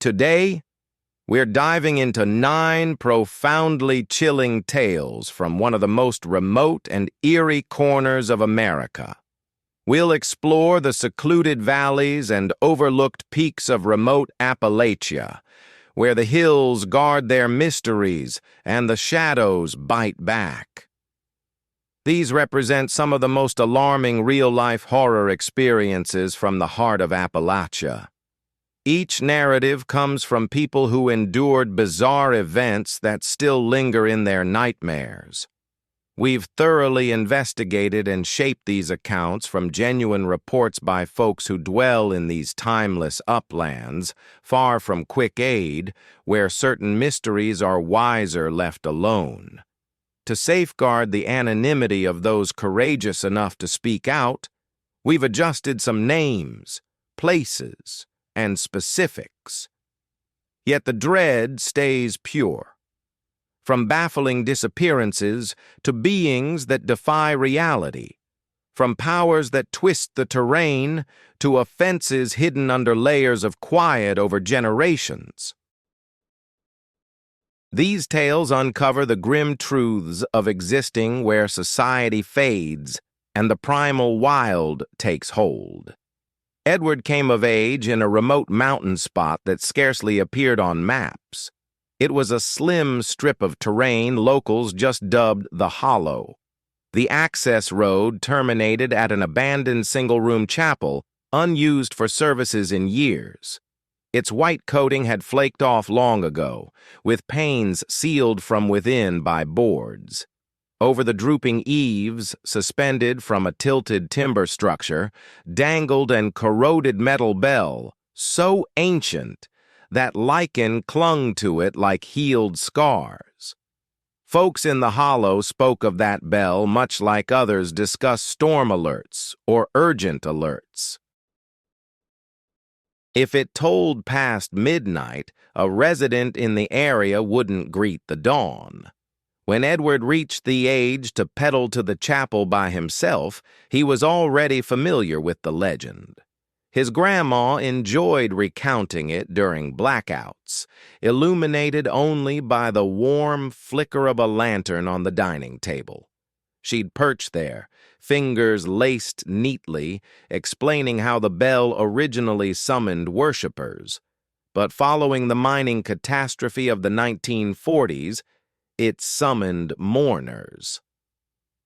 Today, we're diving into 9 profoundly chilling tales from one of the most remote and eerie corners of America. We'll explore the secluded valleys and overlooked peaks of remote Appalachia, where the hills guard their mysteries and the shadows bite back. These represent some of the most alarming real-life horror experiences from the heart of Appalachia. Each narrative comes from people who endured bizarre events that still linger in their nightmares. We've thoroughly investigated and shaped these accounts from genuine reports by folks who dwell in these timeless uplands, far from quick aid, where certain mysteries are wiser left alone. To safeguard the anonymity of those courageous enough to speak out, we've adjusted some names, places, and specifics. Yet the dread stays pure. From baffling disappearances to beings that defy reality, from powers that twist the terrain to offenses hidden under layers of quiet over generations. These tales uncover the grim truths of existing where society fades and the primal wild takes hold. Edward came of age in a remote mountain spot that scarcely appeared on maps. It was a slim strip of terrain locals just dubbed the Hollow. The access road terminated at an abandoned single-room chapel, unused for services in years. Its white coating had flaked off long ago, with panes sealed from within by boards. Over the drooping eaves, suspended from a tilted timber structure, dangled an corroded metal bell, so ancient that lichen clung to it like healed scars. Folks in the Hollow spoke of that bell much like others discuss storm alerts or urgent alerts. If it tolled past midnight, a resident in the area wouldn't greet the dawn. When Edward reached the age to pedal to the chapel by himself, he was already familiar with the legend. His grandma enjoyed recounting it during blackouts, illuminated only by the warm flicker of a lantern on the dining table. She'd perch there, fingers laced neatly, explaining how the bell originally summoned worshippers. But following the mining catastrophe of the 1940s, it summoned mourners.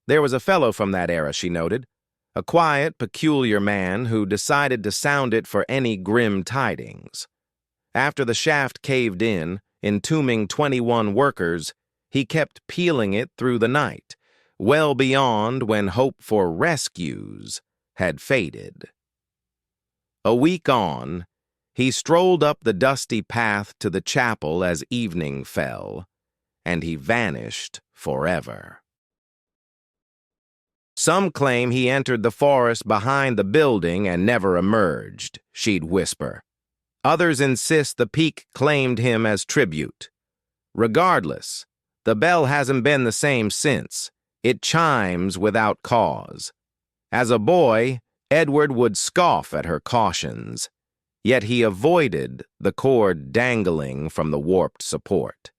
There was a fellow from that era, she noted, a quiet, peculiar man who decided to sound it for any grim tidings. After the shaft caved in, entombing 21 workers, he kept peeling it through the night, well beyond when hope for rescues had faded. A week on, he strolled up the dusty path to the chapel as evening fell, and he vanished forever. Some claim he entered the forest behind the building and never emerged, she'd whisper. Others insist the peak claimed him as tribute. Regardless, the bell hasn't been the same since. It chimes without cause. As a boy, Edward would scoff at her cautions, yet he avoided the cord dangling from the warped support.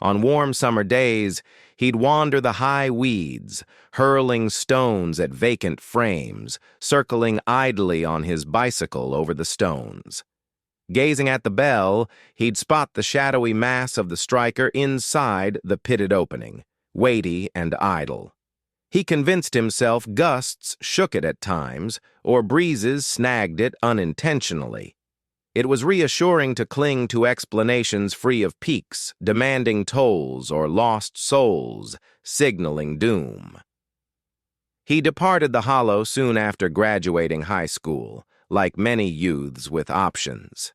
On warm summer days, he'd wander the high weeds, hurling stones at vacant frames, circling idly on his bicycle over the stones. Gazing at the bell, he'd spot the shadowy mass of the striker inside the pitted opening, weighty and idle. He convinced himself gusts shook it at times, or breezes snagged it unintentionally. It was reassuring to cling to explanations free of peaks, demanding tolls or lost souls, signaling doom. He departed the Hollow soon after graduating high school, like many youths with options.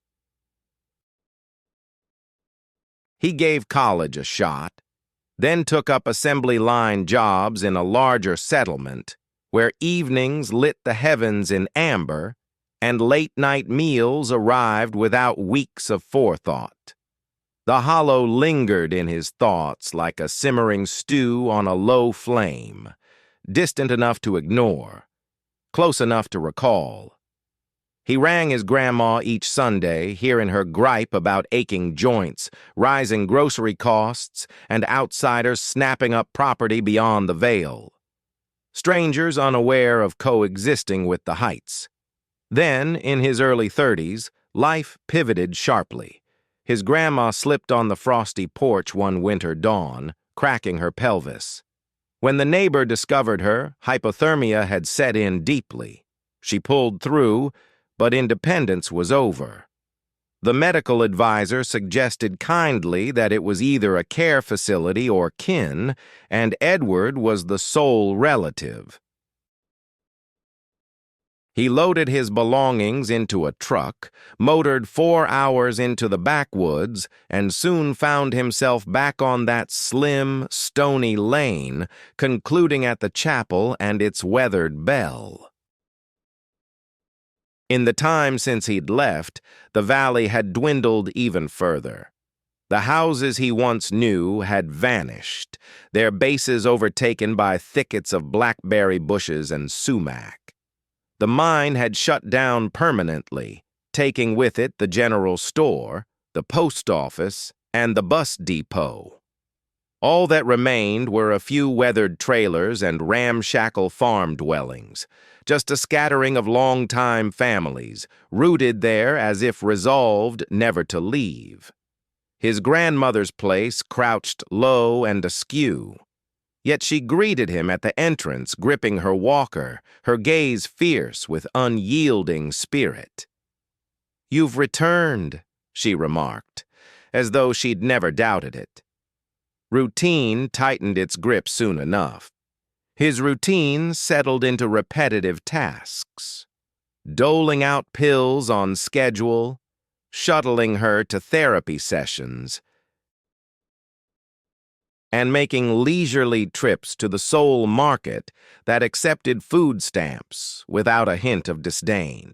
He gave college a shot, then took up assembly line jobs in a larger settlement, where evenings lit the heavens in amber and late-night meals arrived without weeks of forethought. The Hollow lingered in his thoughts like a simmering stew on a low flame, distant enough to ignore, close enough to recall. He rang his grandma each Sunday, hearing her gripe about aching joints, rising grocery costs, and outsiders snapping up property beyond the veil. Strangers unaware of coexisting with the heights. Then, in his early 30s, life pivoted sharply. His grandma slipped on the frosty porch one winter dawn, cracking her pelvis. When the neighbor discovered her, hypothermia had set in deeply. She pulled through, but independence was over. The medical advisor suggested kindly that it was either a care facility or kin, and Edward was the sole relative. He loaded his belongings into a truck, motored 4 hours into the backwoods, and soon found himself back on that slim, stony lane, concluding at the chapel and its weathered bell. In the time since he'd left, the valley had dwindled even further. The houses he once knew had vanished, their bases overtaken by thickets of blackberry bushes and sumac. The mine had shut down permanently, taking with it the general store, the post office, and the bus depot. All that remained were a few weathered trailers and ramshackle farm dwellings, just a scattering of long-time families, rooted there as if resolved never to leave. His grandmother's place crouched low and askew. Yet she greeted him at the entrance, gripping her walker, her gaze fierce with unyielding spirit. "You've returned," she remarked, as though she'd never doubted it. Routine tightened its grip soon enough. His routine settled into repetitive tasks, doling out pills on schedule, shuttling her to therapy sessions, and making leisurely trips to the sole market that accepted food stamps without a hint of disdain.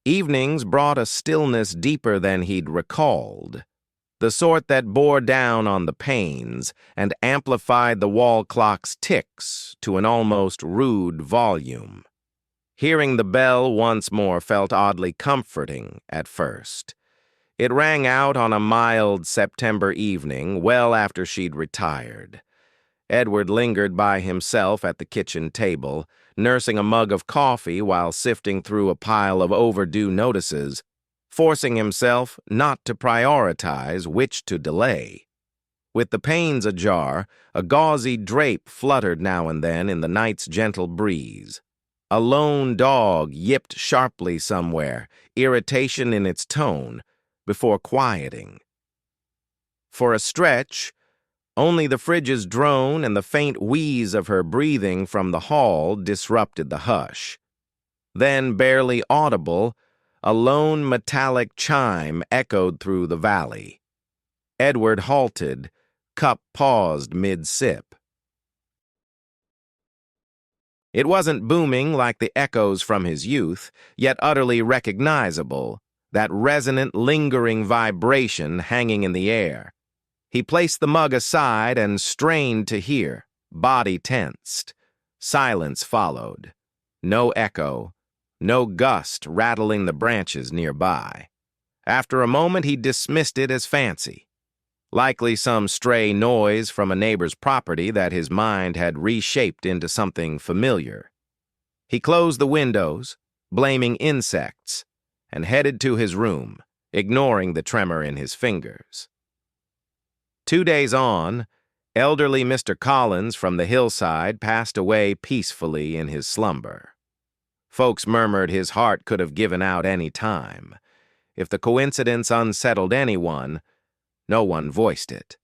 Evenings brought a stillness deeper than he'd recalled, the sort that bore down on the panes and amplified the wall clock's ticks to an almost rude volume. Hearing the bell once more felt oddly comforting at first. It rang out on a mild September evening, well after she'd retired. Edward lingered by himself at the kitchen table, nursing a mug of coffee while sifting through a pile of overdue notices, forcing himself not to prioritize which to delay. With the panes ajar, a gauzy drape fluttered now and then in the night's gentle breeze. A lone dog yipped sharply somewhere, irritation in its tone, before quieting. For a stretch, only the fridge's drone and the faint wheeze of her breathing from the hall disrupted the hush. Then, barely audible, a lone metallic chime echoed through the valley. Edward halted, cup paused mid-sip. It wasn't booming like the echoes from his youth, yet utterly recognizable, that resonant, lingering vibration hanging in the air. He placed the mug aside and strained to hear, body tensed. Silence followed. No echo, no gust rattling the branches nearby. After a moment, he dismissed it as fancy. Likely some stray noise from a neighbor's property that his mind had reshaped into something familiar. He closed the windows, blaming insects, and headed to his room, ignoring the tremor in his fingers. 2 days on, elderly Mr. Collins from the hillside passed away peacefully in his slumber. Folks murmured his heart could have given out any time. If the coincidence unsettled anyone, no one voiced it.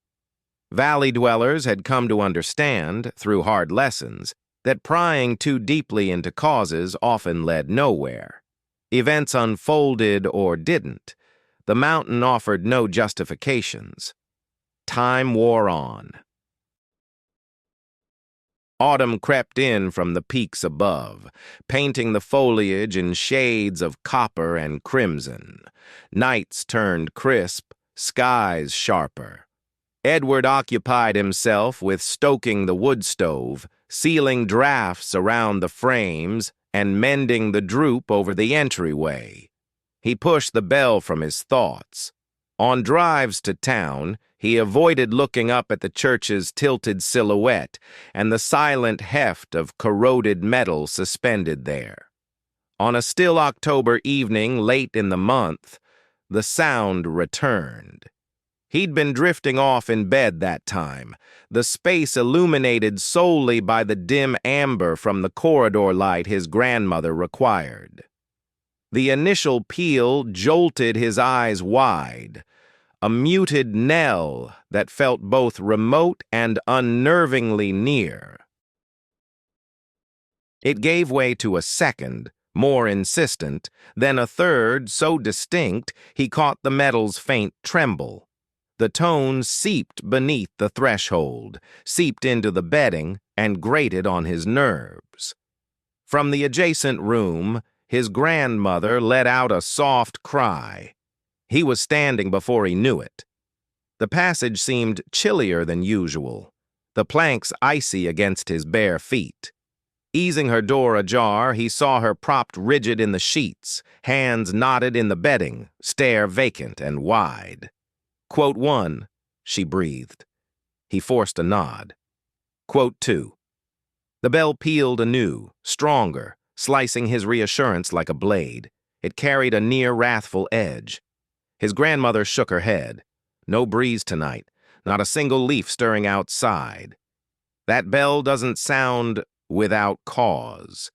Valley dwellers had come to understand, through hard lessons, that prying too deeply into causes often led nowhere. Events unfolded or didn't. The mountain offered no justifications. Time wore on. Autumn crept in from the peaks above, painting the foliage in shades of copper and crimson. Nights turned crisp, skies sharper. Edward occupied himself with stoking the wood stove, sealing drafts around the frames, and mending the droop over the entryway. He pushed the bell from his thoughts. On drives to town, he avoided looking up at the church's tilted silhouette and the silent heft of corroded metal suspended there. On a still October evening late in the month, the sound returned. He'd been drifting off in bed that time, the space illuminated solely by the dim amber from the corridor light his grandmother required. The initial peal jolted his eyes wide, a muted knell that felt both remote and unnervingly near. It gave way to a second, more insistent, then a third so distinct he caught the metal's faint tremble. The tone seeped beneath the threshold, seeped into the bedding, and grated on his nerves. From the adjacent room, his grandmother let out a soft cry. He was standing before he knew it. The passage seemed chillier than usual, the planks icy against his bare feet. Easing her door ajar, he saw her propped rigid in the sheets, hands knotted in the bedding, stare vacant and wide. "Quote 1, she breathed. He forced a nod. "Quote 2. The bell pealed anew, stronger, slicing his reassurance like a blade. It carried a near wrathful edge. His grandmother shook her head. No breeze tonight, not a single leaf stirring outside. That bell doesn't sound without cause.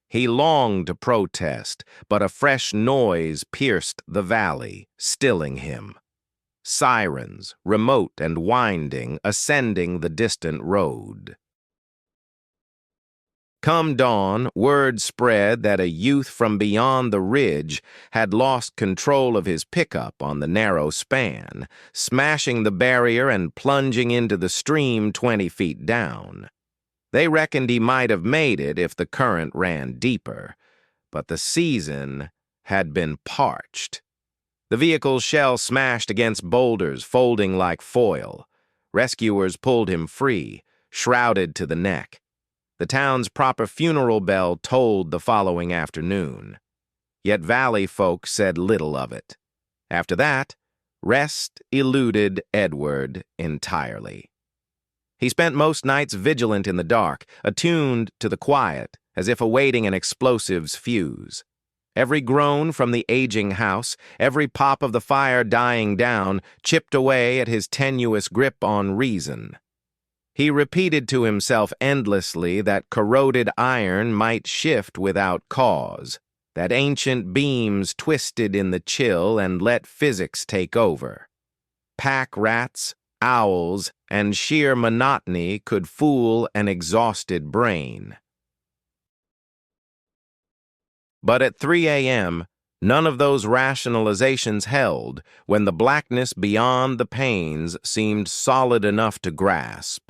He longed to protest, but a fresh noise pierced the valley, stilling him. Sirens, remote and winding, ascending the distant road. Come dawn, word spread that a youth from beyond the ridge had lost control of his pickup on the narrow span, smashing the barrier and plunging into the stream 20 feet down. They reckoned he might have made it if the current ran deeper, but the season had been parched. The vehicle's shell smashed against boulders, folding like foil. Rescuers pulled him free, shrouded to the neck. The town's proper funeral bell tolled the following afternoon. Yet valley folk said little of it. After that, rest eluded Edward entirely. He spent most nights vigilant in the dark, attuned to the quiet, as if awaiting an explosive's fuse. Every groan from the aging house, every pop of the fire dying down, chipped away at his tenuous grip on reason. He repeated to himself endlessly that corroded iron might shift without cause, that ancient beams twisted in the chill and let physics take over. Pack rats, owls, and sheer monotony could fool an exhausted brain. But at 3 a.m., none of those rationalizations held when the blackness beyond the panes seemed solid enough to grasp.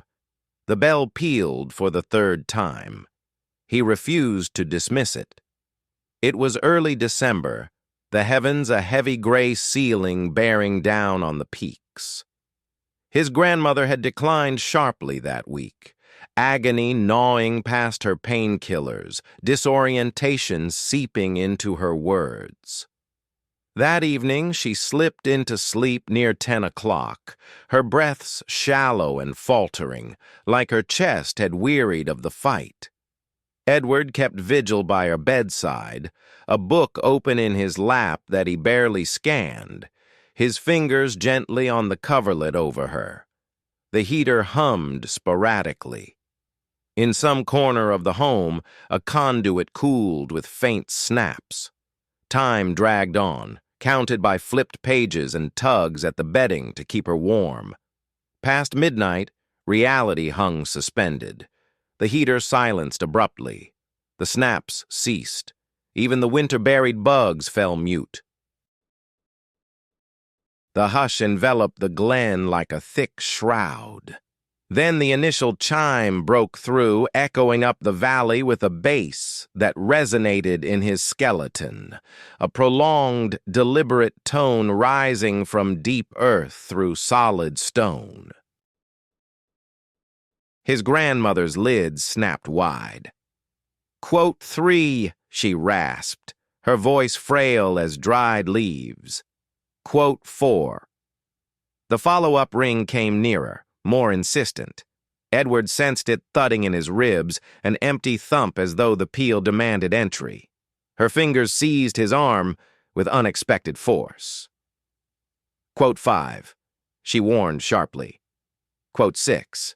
The bell pealed for the third time. He refused to dismiss it. It was early December, the heavens a heavy gray ceiling bearing down on the peaks. His grandmother had declined sharply that week, agony gnawing past her painkillers, disorientation seeping into her words. That evening she slipped into sleep near 10 o'clock, her breaths shallow and faltering, like her chest had wearied of the fight. Edward kept vigil by her bedside, a book open in his lap that he barely scanned, his fingers gently on the coverlet over her. The heater hummed sporadically. In some corner of the home, a conduit cooled with faint snaps. Time dragged on, counted by flipped pages and tugs at the bedding to keep her warm. Past midnight, reality hung suspended. The heater silenced abruptly. The snaps ceased. Even the winter-buried bugs fell mute. The hush enveloped the glen like a thick shroud. Then the initial chime broke through, echoing up the valley with a bass that resonated in his skeleton, a prolonged, deliberate tone rising from deep earth through solid stone. His grandmother's lids snapped wide. Quote 3, she rasped, her voice frail as dried leaves. Quote 4. The follow-up ring came nearer, more insistent. Edward sensed it thudding in his ribs, an empty thump as though the peal demanded entry. Her fingers seized his arm with unexpected force. Quote 5. She warned sharply. Quote 6.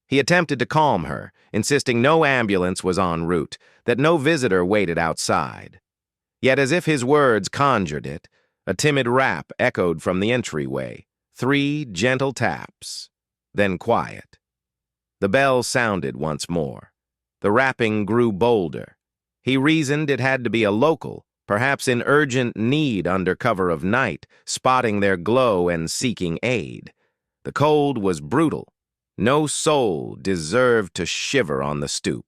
He attempted to calm her, insisting no ambulance was en route, that no visitor waited outside. Yet as if his words conjured it, a timid rap echoed from the entryway, 3 gentle taps, then quiet. The bell sounded once more. The rapping grew bolder. He reasoned it had to be a local, perhaps in urgent need under cover of night, spotting their glow and seeking aid. The cold was brutal. No soul deserved to shiver on the stoop.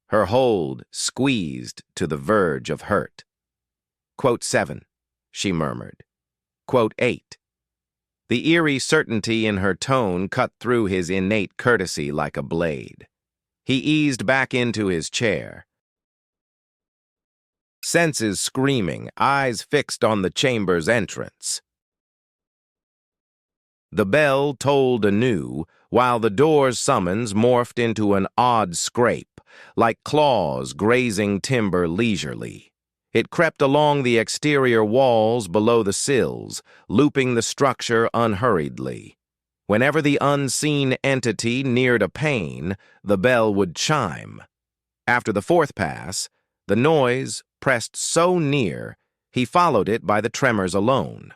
Her hold squeezed to the verge of hurt. Quote 7, she murmured. Quote 8. The eerie certainty in her tone cut through his innate courtesy like a blade. He eased back into his chair. Senses screaming, eyes fixed on the chamber's entrance. The bell tolled anew, while the door's summons morphed into an odd scrape, like claws grazing timber leisurely. It crept along the exterior walls below the sills, looping the structure unhurriedly. Whenever the unseen entity neared a pane, the bell would chime. After the 4th pass, the noise pressed so near, he followed it by the tremors alone.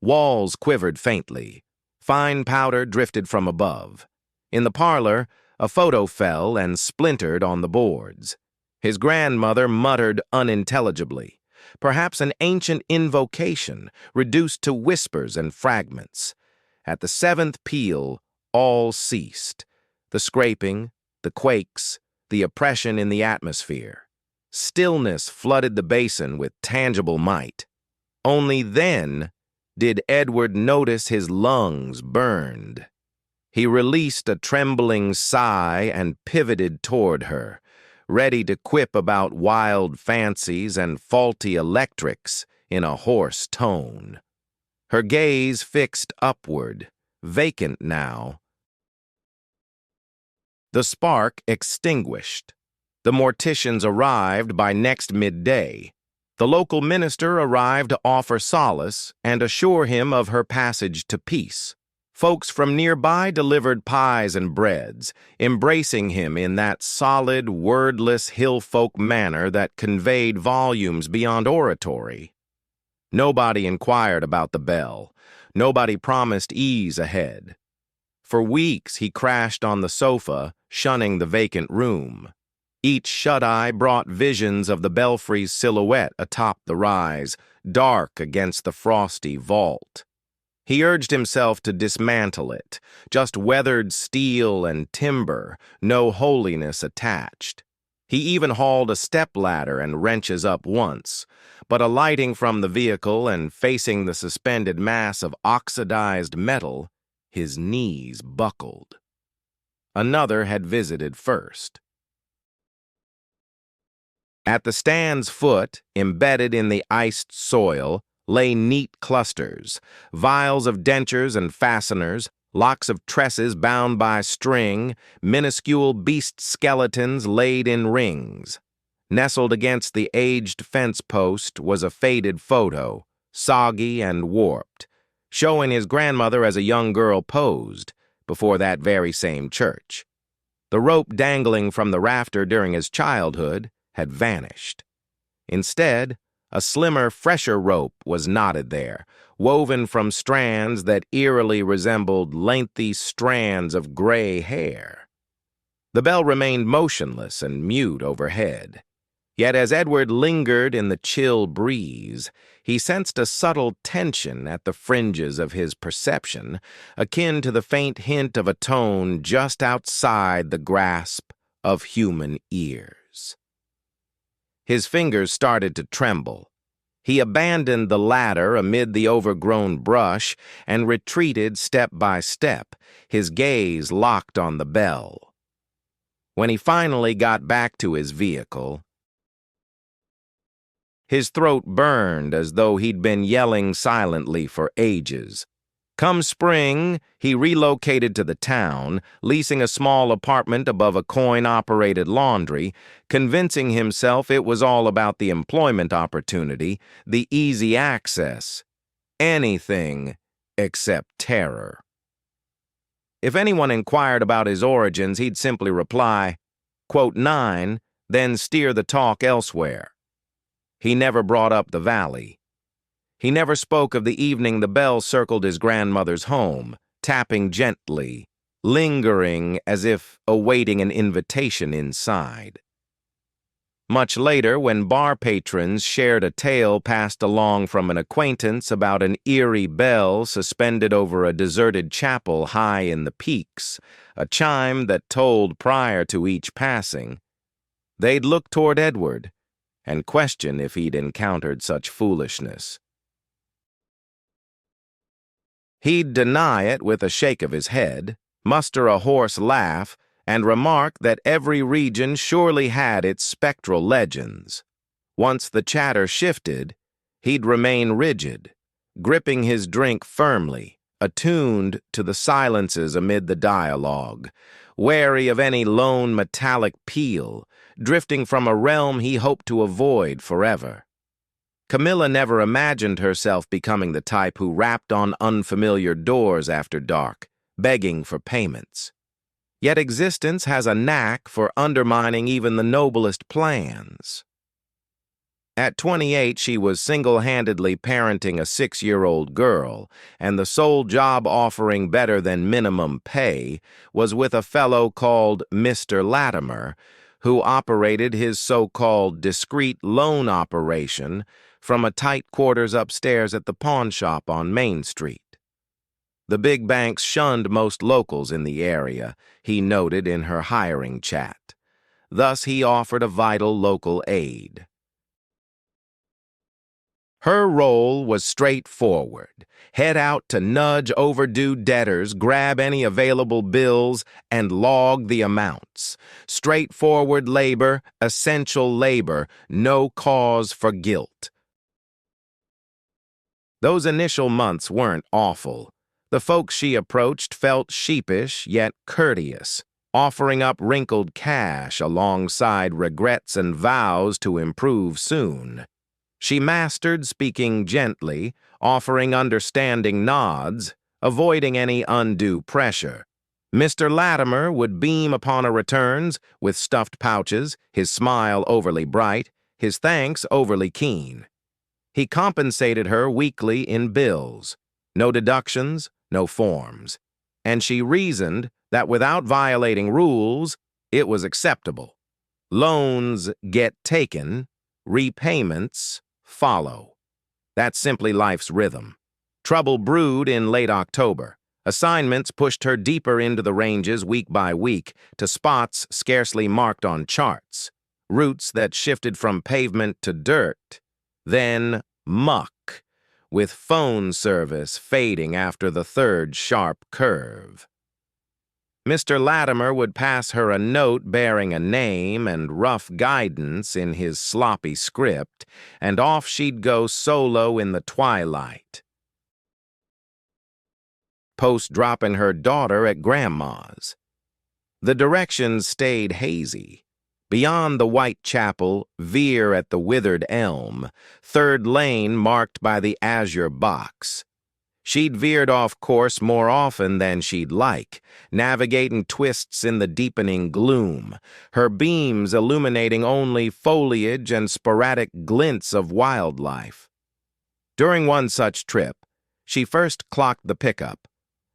Walls quivered faintly. Fine powder drifted from above. In the parlor, a photo fell and splintered on the boards. His grandmother muttered unintelligibly, perhaps an ancient invocation reduced to whispers and fragments. At the 7th peal, all ceased. The scraping, the quakes, the oppression in the atmosphere. Stillness flooded the basin with tangible might. Only then did Edward notice his lungs burned. He released a trembling sigh and pivoted toward her, ready to quip about wild fancies and faulty electrics in a hoarse tone. Her gaze fixed upward, vacant now. The spark extinguished. The morticians arrived by next midday. The local minister arrived to offer solace and assure him of her passage to peace. Folks from nearby delivered pies and breads, embracing him in that solid, wordless hillfolk manner that conveyed volumes beyond oratory. Nobody inquired about the bell. Nobody promised ease ahead. For weeks he crashed on the sofa, shunning the vacant room. Each shut-eye brought visions of the belfry's silhouette atop the rise, dark against the frosty vault. He urged himself to dismantle it, just weathered steel and timber, no holiness attached. He even hauled a stepladder and wrenches up once, but alighting from the vehicle and facing the suspended mass of oxidized metal, his knees buckled. Another had visited first. At the stand's foot, embedded in the iced soil, lay neat clusters, vials of dentures and fasteners, locks of tresses bound by string, minuscule beast skeletons laid in rings. Nestled against the aged fence post was a faded photo, soggy and warped, showing his grandmother as a young girl posed before that very same church. The rope dangling from the rafter during his childhood had vanished. Instead, a slimmer, fresher rope was knotted there, woven from strands that eerily resembled lengthy strands of gray hair. The bell remained motionless and mute overhead. Yet as Edward lingered in the chill breeze, he sensed a subtle tension at the fringes of his perception, akin to the faint hint of a tone just outside the grasp of human ears. His fingers started to tremble. He abandoned the ladder amid the overgrown brush and retreated step by step, his gaze locked on the bell. When he finally got back to his vehicle, his throat burned as though he'd been yelling silently for ages. Come spring, he relocated to the town, leasing a small apartment above a coin-operated laundry, convincing himself it was all about the employment opportunity, the easy access. Anything except terror. If anyone inquired about his origins, he'd simply reply, quote 9, then steer the talk elsewhere. He never brought up the valley. He never spoke of the evening the bell circled his grandmother's home, tapping gently, lingering as if awaiting an invitation inside. Much later, when bar patrons shared a tale passed along from an acquaintance about an eerie bell suspended over a deserted chapel high in the peaks, a chime that tolled prior to each passing, they'd look toward Edward and question if he'd encountered such foolishness. He'd deny it with a shake of his head, muster a hoarse laugh, and remark that every region surely had its spectral legends. Once the chatter shifted, he'd remain rigid, gripping his drink firmly, attuned to the silences amid the dialogue, wary of any lone metallic peal, drifting from a realm he hoped to avoid forever. Camilla never imagined herself becoming the type who rapped on unfamiliar doors after dark, begging for payments. Yet existence has a knack for undermining even the noblest plans. At 28, she was single-handedly parenting a 6-year-old girl, and the sole job offering better than minimum pay was with a fellow called Mr. Latimer, who operated his so-called discreet loan operation from a tight quarters upstairs at the pawn shop on Main Street. The big banks shunned most locals in the area, he noted in her hiring chat. Thus, he offered a vital local aid. Her role was straightforward. Head out to nudge overdue debtors, grab any available bills, and log the amounts. Straightforward labor, essential labor, no cause for guilt. Those initial months weren't awful. The folks she approached felt sheepish yet courteous, offering up wrinkled cash alongside regrets and vows to improve soon. She mastered speaking gently, offering understanding nods, avoiding any undue pressure. Mr. Latimer would beam upon her returns with stuffed pouches, his smile overly bright, his thanks overly keen. He compensated her weekly in bills. No deductions, no forms. And she reasoned that without violating rules, it was acceptable. Loans get taken, repayments follow. That's simply life's rhythm. Trouble brewed in late October. Assignments pushed her deeper into the ranges week by week to spots scarcely marked on charts, routes that shifted from pavement to dirt, then muck, with phone service fading after the third sharp curve. Mr. Latimer would pass her a note bearing a name and rough guidance in his sloppy script, and off she'd go solo in the twilight, post-dropping her daughter at Grandma's. The directions stayed hazy. Beyond the white chapel, veer at the withered elm, third lane marked by the azure box. She'd veered off course more often than she'd like, navigating twists in the deepening gloom, her beams illuminating only foliage and sporadic glints of wildlife. During one such trip, she first clocked the pickup,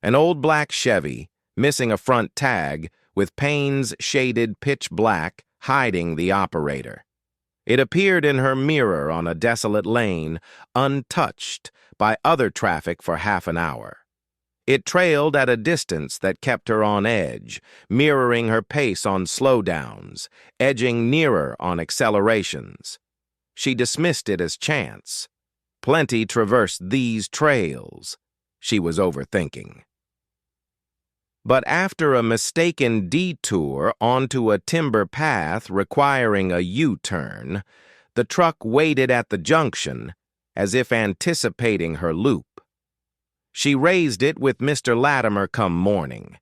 an old black Chevy, missing a front tag, with panes shaded pitch black, hiding the operator. It appeared in her mirror on a desolate lane, untouched by other traffic for half an hour. It trailed at a distance that kept her on edge, mirroring her pace on slowdowns, edging nearer on accelerations. She dismissed it as chance. Plenty traversed these trails. She was overthinking. But after a mistaken detour onto a timber path requiring a U-turn, the truck waited at the junction, as if anticipating her loop. She raised it with Mr. Latimer come morning,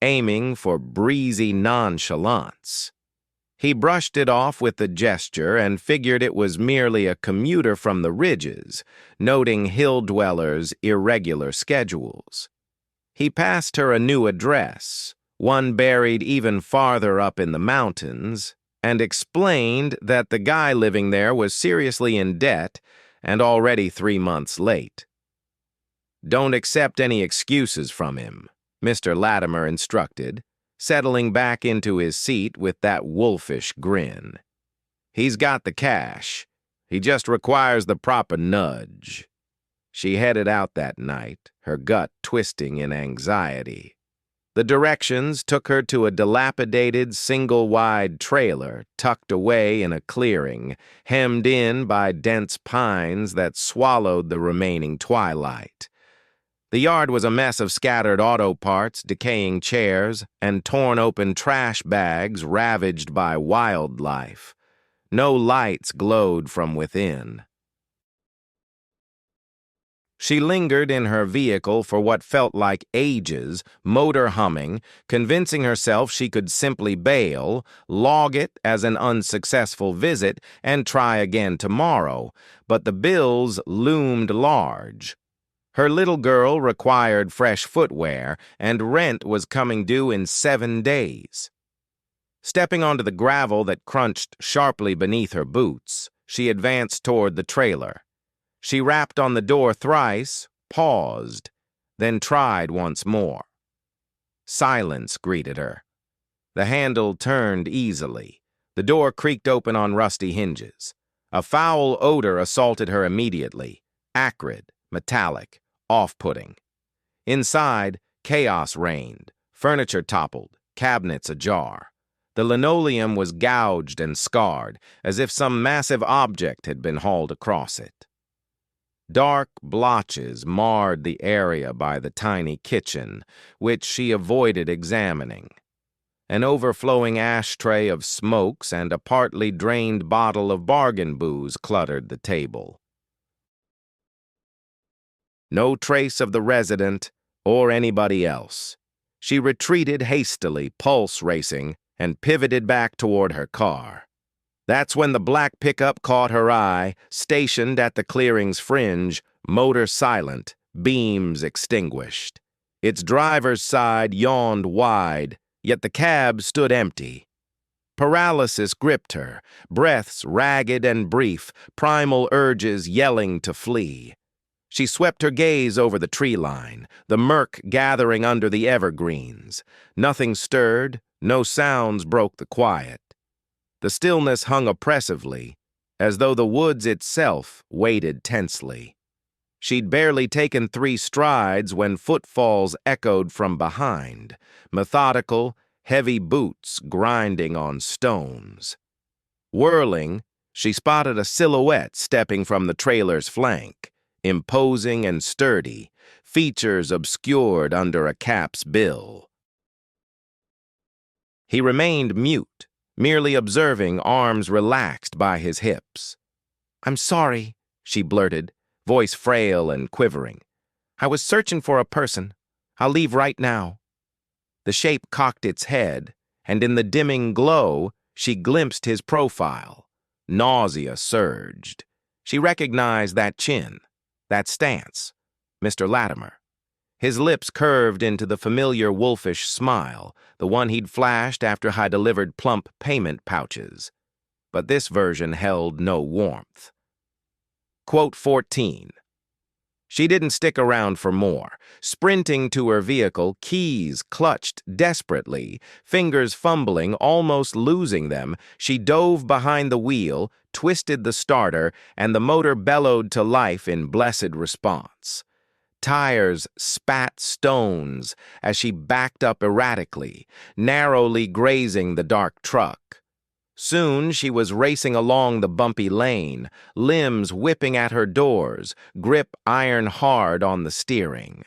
aiming for breezy nonchalance. He brushed it off with a gesture and figured it was merely a commuter from the ridges, noting hill dwellers' irregular schedules. He passed her a new address, one buried even farther up in the mountains, and explained that the guy living there was seriously in debt and already 3 months late. "Don't accept any excuses from him," Mr. Latimer instructed, settling back into his seat with that wolfish grin. "He's got the cash. He just requires the proper nudge." She headed out that night, her gut twisting in anxiety. The directions took her to a dilapidated, single-wide trailer tucked away in a clearing, hemmed in by dense pines that swallowed the remaining twilight. The yard was a mess of scattered auto parts, decaying chairs, and torn-open trash bags ravaged by wildlife. No lights glowed from within. She lingered in her vehicle for what felt like ages, motor humming, convincing herself she could simply bail, log it as an unsuccessful visit, and try again tomorrow, but the bills loomed large. Her little girl required fresh footwear, and rent was coming due in 7 days. Stepping onto the gravel that crunched sharply beneath her boots, she advanced toward the trailer. She rapped on the door thrice, paused, then tried once more. Silence greeted her. The handle turned easily. The door creaked open on rusty hinges. A foul odor assaulted her immediately, acrid, metallic, off-putting. Inside, chaos reigned, furniture toppled, cabinets ajar. The linoleum was gouged and scarred, as if some massive object had been hauled across it. Dark blotches marred the area by the tiny kitchen, which she avoided examining. An overflowing ashtray of smokes and a partly drained bottle of bargain booze cluttered the table. No trace of the resident or anybody else. She retreated hastily, pulse racing, and pivoted back toward her car. That's when the black pickup caught her eye, stationed at the clearing's fringe, motor silent, beams extinguished. Its driver's side yawned wide, yet the cab stood empty. Paralysis gripped her, breaths ragged and brief, primal urges yelling to flee. She swept her gaze over the tree line, the murk gathering under the evergreens. Nothing stirred, no sounds broke the quiet. The stillness hung oppressively, as though the woods itself waited tensely. She'd barely taken 3 strides when footfalls echoed from behind, methodical, heavy boots grinding on stones. Whirling, she spotted a silhouette stepping from the trailer's flank, imposing and sturdy, features obscured under a cap's bill. He remained mute, merely observing, arms relaxed by his hips. "I'm sorry," she blurted, voice frail and quivering. "I was searching for a person. I'll leave right now." The shape cocked its head, and in the dimming glow, she glimpsed his profile. Nausea surged. She recognized that chin, that stance. Mr. Latimer. His lips curved into the familiar wolfish smile, the one he'd flashed after I delivered plump payment pouches. But this version held no warmth. Quote 14. She didn't stick around for more. Sprinting to her vehicle, keys clutched desperately, fingers fumbling, almost losing them, she dove behind the wheel, twisted the starter, and the motor bellowed to life in blessed response. Tires spat stones as she backed up erratically, narrowly grazing the dark truck. Soon she was racing along the bumpy lane, limbs whipping at her doors, grip iron hard on the steering.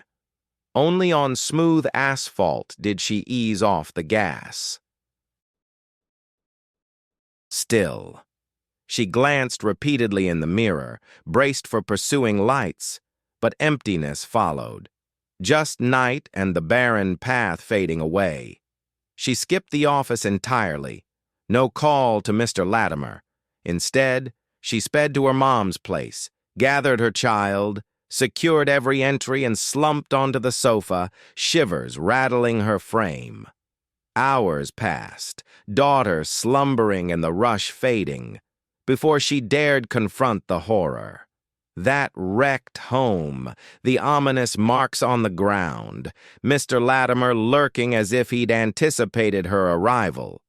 Only on smooth asphalt did she ease off the gas. Still, she glanced repeatedly in the mirror, braced for pursuing lights, but emptiness followed. Just night and the barren path fading away. She skipped the office entirely. No call to Mr. Latimer. Instead, she sped to her mom's place, gathered her child, secured every entry, and slumped onto the sofa, shivers rattling her frame. Hours passed, daughter slumbering and the rush fading, before she dared confront the horror. That wrecked home, the ominous marks on the ground, Mr. Latimer lurking as if he'd anticipated her arrival.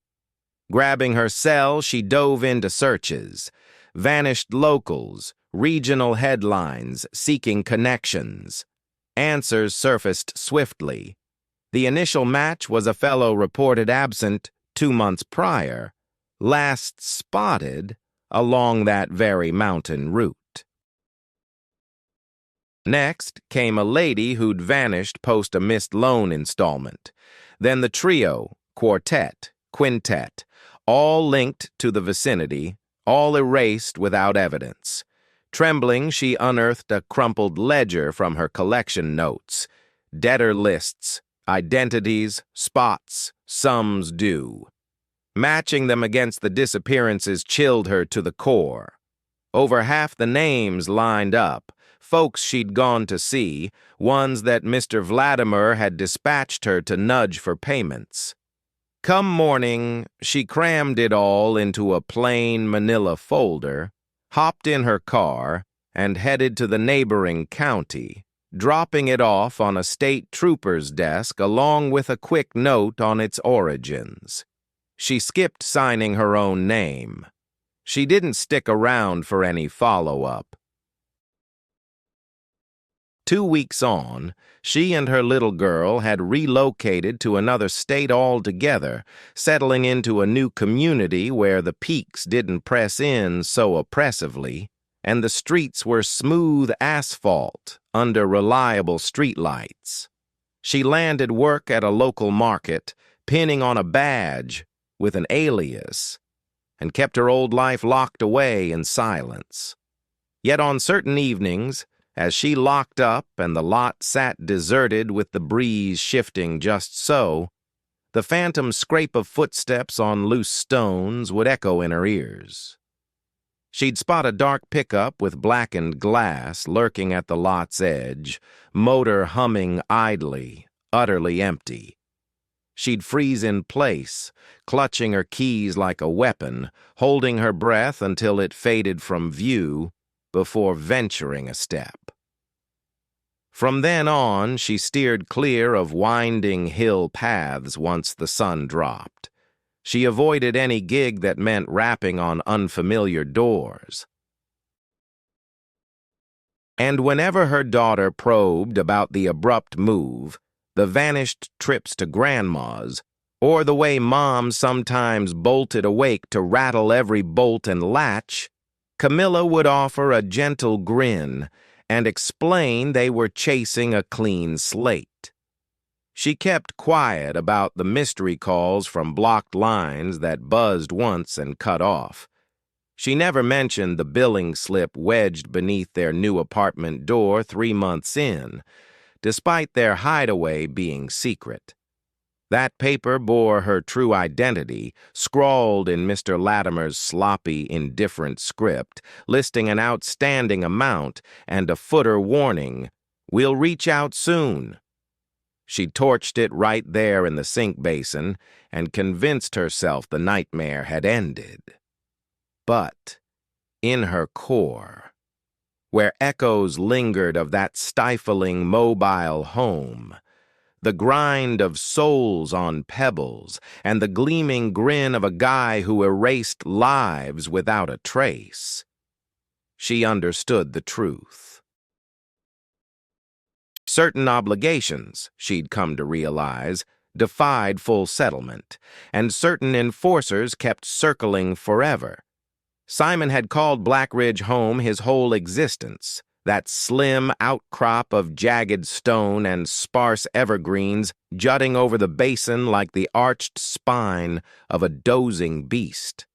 Grabbing her cell, she dove into searches. Vanished locals, regional headlines, seeking connections. Answers surfaced swiftly. The initial match was a fellow reported absent 2 months prior, last spotted along that very mountain route. Next came a lady who'd vanished post a missed loan installment. Then the trio, quartet, quintet, all linked to the vicinity, all erased without evidence. Trembling, she unearthed a crumpled ledger from her collection notes. Debtor lists, identities, spots, sums due. Matching them against the disappearances chilled her to the core. Over half the names lined up, folks she'd gone to see, ones that Mr. Vladimir had dispatched her to nudge for payments. Come morning, she crammed it all into a plain manila folder, hopped in her car, and headed to the neighboring county, dropping it off on a state trooper's desk along with a quick note on its origins. She skipped signing her own name. She didn't stick around for any follow-up. 2 weeks on, she and her little girl had relocated to another state altogether, settling into a new community where the peaks didn't press in so oppressively, and the streets were smooth asphalt under reliable streetlights. She landed work at a local market, pinning on a badge with an alias, and kept her old life locked away in silence. Yet on certain evenings, as she locked up and the lot sat deserted with the breeze shifting just so, the phantom scrape of footsteps on loose stones would echo in her ears. She'd spot a dark pickup with blackened glass lurking at the lot's edge, motor humming idly, utterly empty. She'd freeze in place, clutching her keys like a weapon, holding her breath until it faded from view, before venturing a step. From then on, she steered clear of winding hill paths once the sun dropped. She avoided any gig that meant rapping on unfamiliar doors. And whenever her daughter probed about the abrupt move, the vanished trips to Grandma's, or the way Mom sometimes bolted awake to rattle every bolt and latch, Camilla would offer a gentle grin and explain they were chasing a clean slate. She kept quiet about the mystery calls from blocked lines that buzzed once and cut off. She never mentioned the billing slip wedged beneath their new apartment door 3 months in, despite their hideaway being secret. That paper bore her true identity, scrawled in Mr. Latimer's sloppy, indifferent script, listing an outstanding amount and a footer warning, "We'll reach out soon." She torched it right there in the sink basin and convinced herself the nightmare had ended. But in her core, where echoes lingered of that stifling mobile home, the grind of soles on pebbles, and the gleaming grin of a guy who erased lives without a trace, she understood the truth. Certain obligations, she'd come to realize, defied full settlement, and certain enforcers kept circling forever. Simon had called Black Ridge home his whole existence, that slim outcrop of jagged stone and sparse evergreens jutting over the basin like the arched spine of a dozing beast.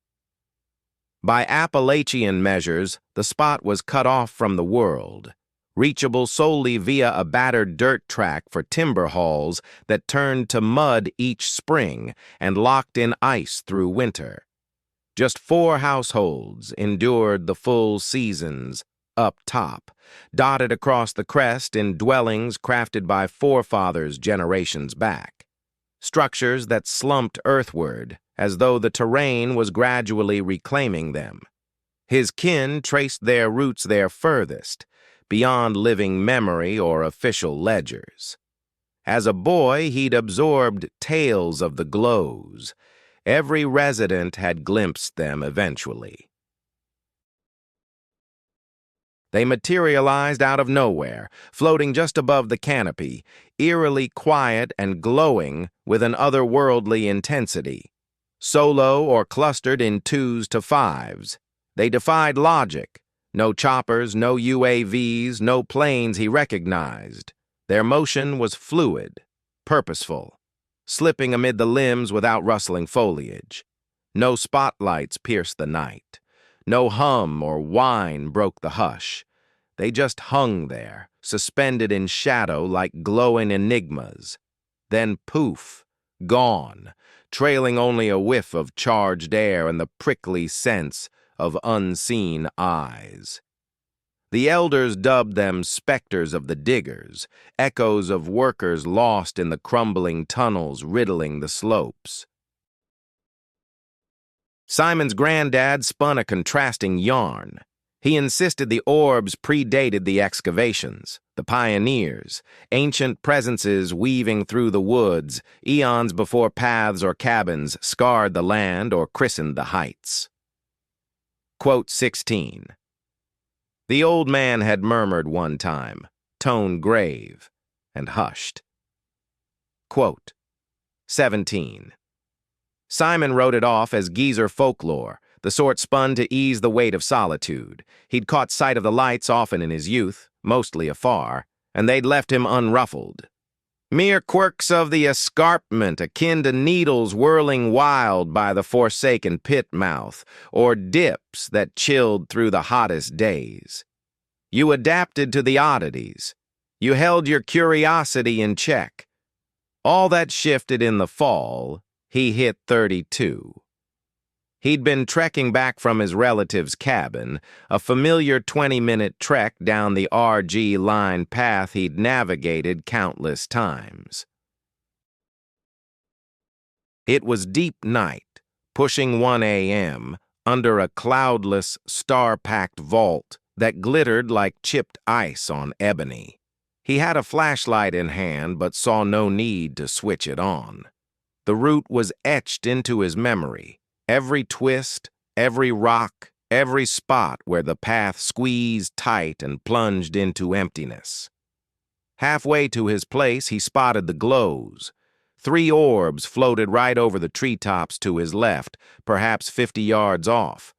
By Appalachian measures, the spot was cut off from the world, reachable solely via a battered dirt track for timber hauls that turned to mud each spring and locked in ice through winter. Just 4 households endured the full seasons up top, dotted across the crest in dwellings crafted by forefathers generations back. Structures that slumped earthward, as though the terrain was gradually reclaiming them. His kin traced their roots there furthest, beyond living memory or official ledgers. As a boy, he'd absorbed tales of the glows. Every resident had glimpsed them eventually. They materialized out of nowhere, floating just above the canopy, eerily quiet and glowing with an otherworldly intensity. Solo or clustered in 2s to 5s, they defied logic. No choppers, no UAVs, no planes he recognized. Their motion was fluid, purposeful, slipping amid the limbs without rustling foliage. No spotlights pierced the night. No hum or whine broke the hush. They just hung there, suspended in shadow like glowing enigmas. Then poof, gone, trailing only a whiff of charged air and the prickly sense of unseen eyes. The elders dubbed them specters of the diggers, echoes of workers lost in the crumbling tunnels riddling the slopes. Simon's granddad spun a contrasting yarn. He insisted the orbs predated the excavations, the pioneers, ancient presences weaving through the woods, eons before paths or cabins scarred the land or christened the heights. Quote 16. The old man had murmured one time, tone grave, and hushed. Quote 17. Simon wrote it off as geezer folklore, the sort spun to ease the weight of solitude. He'd caught sight of the lights often in his youth, mostly afar, and they'd left him unruffled. Mere quirks of the escarpment akin to needles whirling wild by the forsaken pit mouth, or dips that chilled through the hottest days. You adapted to the oddities. You held your curiosity in check. All that shifted in the fall. He hit 32. He'd been trekking back from his relative's cabin, a familiar 20-minute trek down the RG line path he'd navigated countless times. It was deep night, pushing 1 a.m., under a cloudless, star-packed vault that glittered like chipped ice on ebony. He had a flashlight in hand but saw no need to switch it on. The route was etched into his memory. Every twist, every rock, every spot where the path squeezed tight and plunged into emptiness. Halfway to his place, he spotted the glows. 3 orbs floated right over the treetops to his left, perhaps 50 yards off.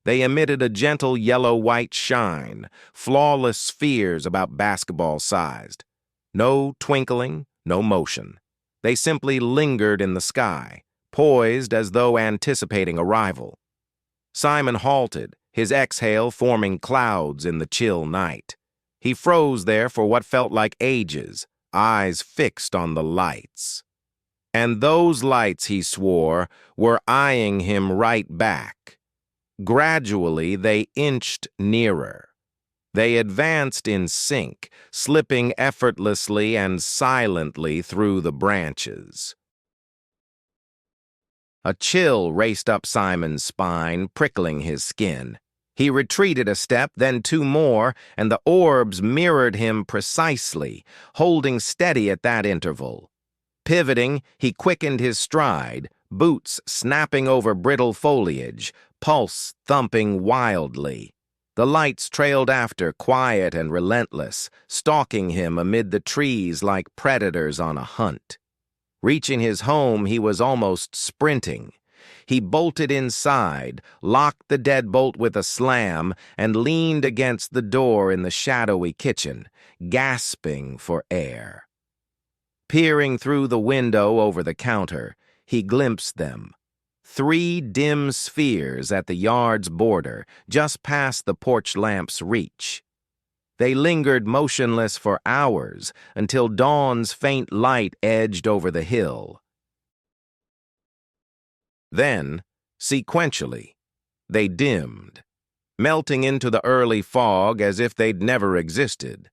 They emitted a gentle yellow-white shine, flawless spheres about basketball-sized. No twinkling, no motion. They simply lingered in the sky, poised as though anticipating arrival. Simon halted, his exhale forming clouds in the chill night. He froze there for what felt like ages, eyes fixed on the lights. And those lights, he swore, were eyeing him right back. Gradually, they inched nearer. They advanced in sync, slipping effortlessly and silently through the branches. A chill raced up Simon's spine, prickling his skin. He retreated a step, then 2 more, and the orbs mirrored him precisely, holding steady at that interval. Pivoting, he quickened his stride, boots snapping over brittle foliage, pulse thumping wildly. The lights trailed after, quiet and relentless, stalking him amid the trees like predators on a hunt. Reaching his home, he was almost sprinting. He bolted inside, locked the deadbolt with a slam, and leaned against the door in the shadowy kitchen, gasping for air. Peering through the window over the counter, he glimpsed them. 3 dim spheres at the yard's border, just past the porch lamp's reach. They lingered motionless for hours until dawn's faint light edged over the hill. Then, sequentially, they dimmed, melting into the early fog as if they'd never existed.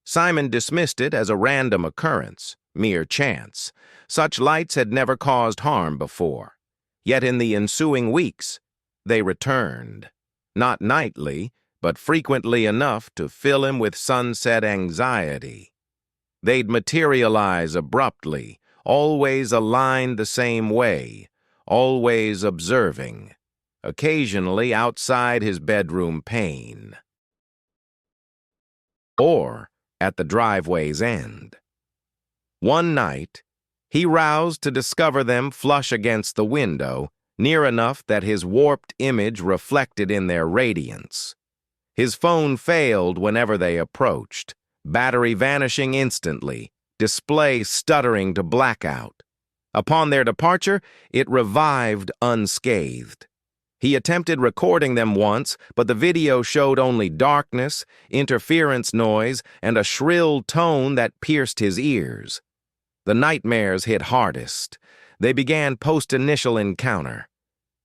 Simon dismissed it as a random occurrence, mere chance. Such lights had never caused harm before. Yet in the ensuing weeks, they returned. Not nightly, but frequently enough to fill him with sunset anxiety. They'd materialize abruptly, always aligned the same way, always observing, occasionally outside his bedroom pane. Or at the driveway's end. One night, he roused to discover them flush against the window, near enough that his warped image reflected in their radiance. His phone failed whenever they approached, battery vanishing instantly, display stuttering to blackout. Upon their departure, it revived unscathed. He attempted recording them once, but the video showed only darkness, interference noise, and a shrill tone that pierced his ears. The nightmares hit hardest. They began post-initial encounter.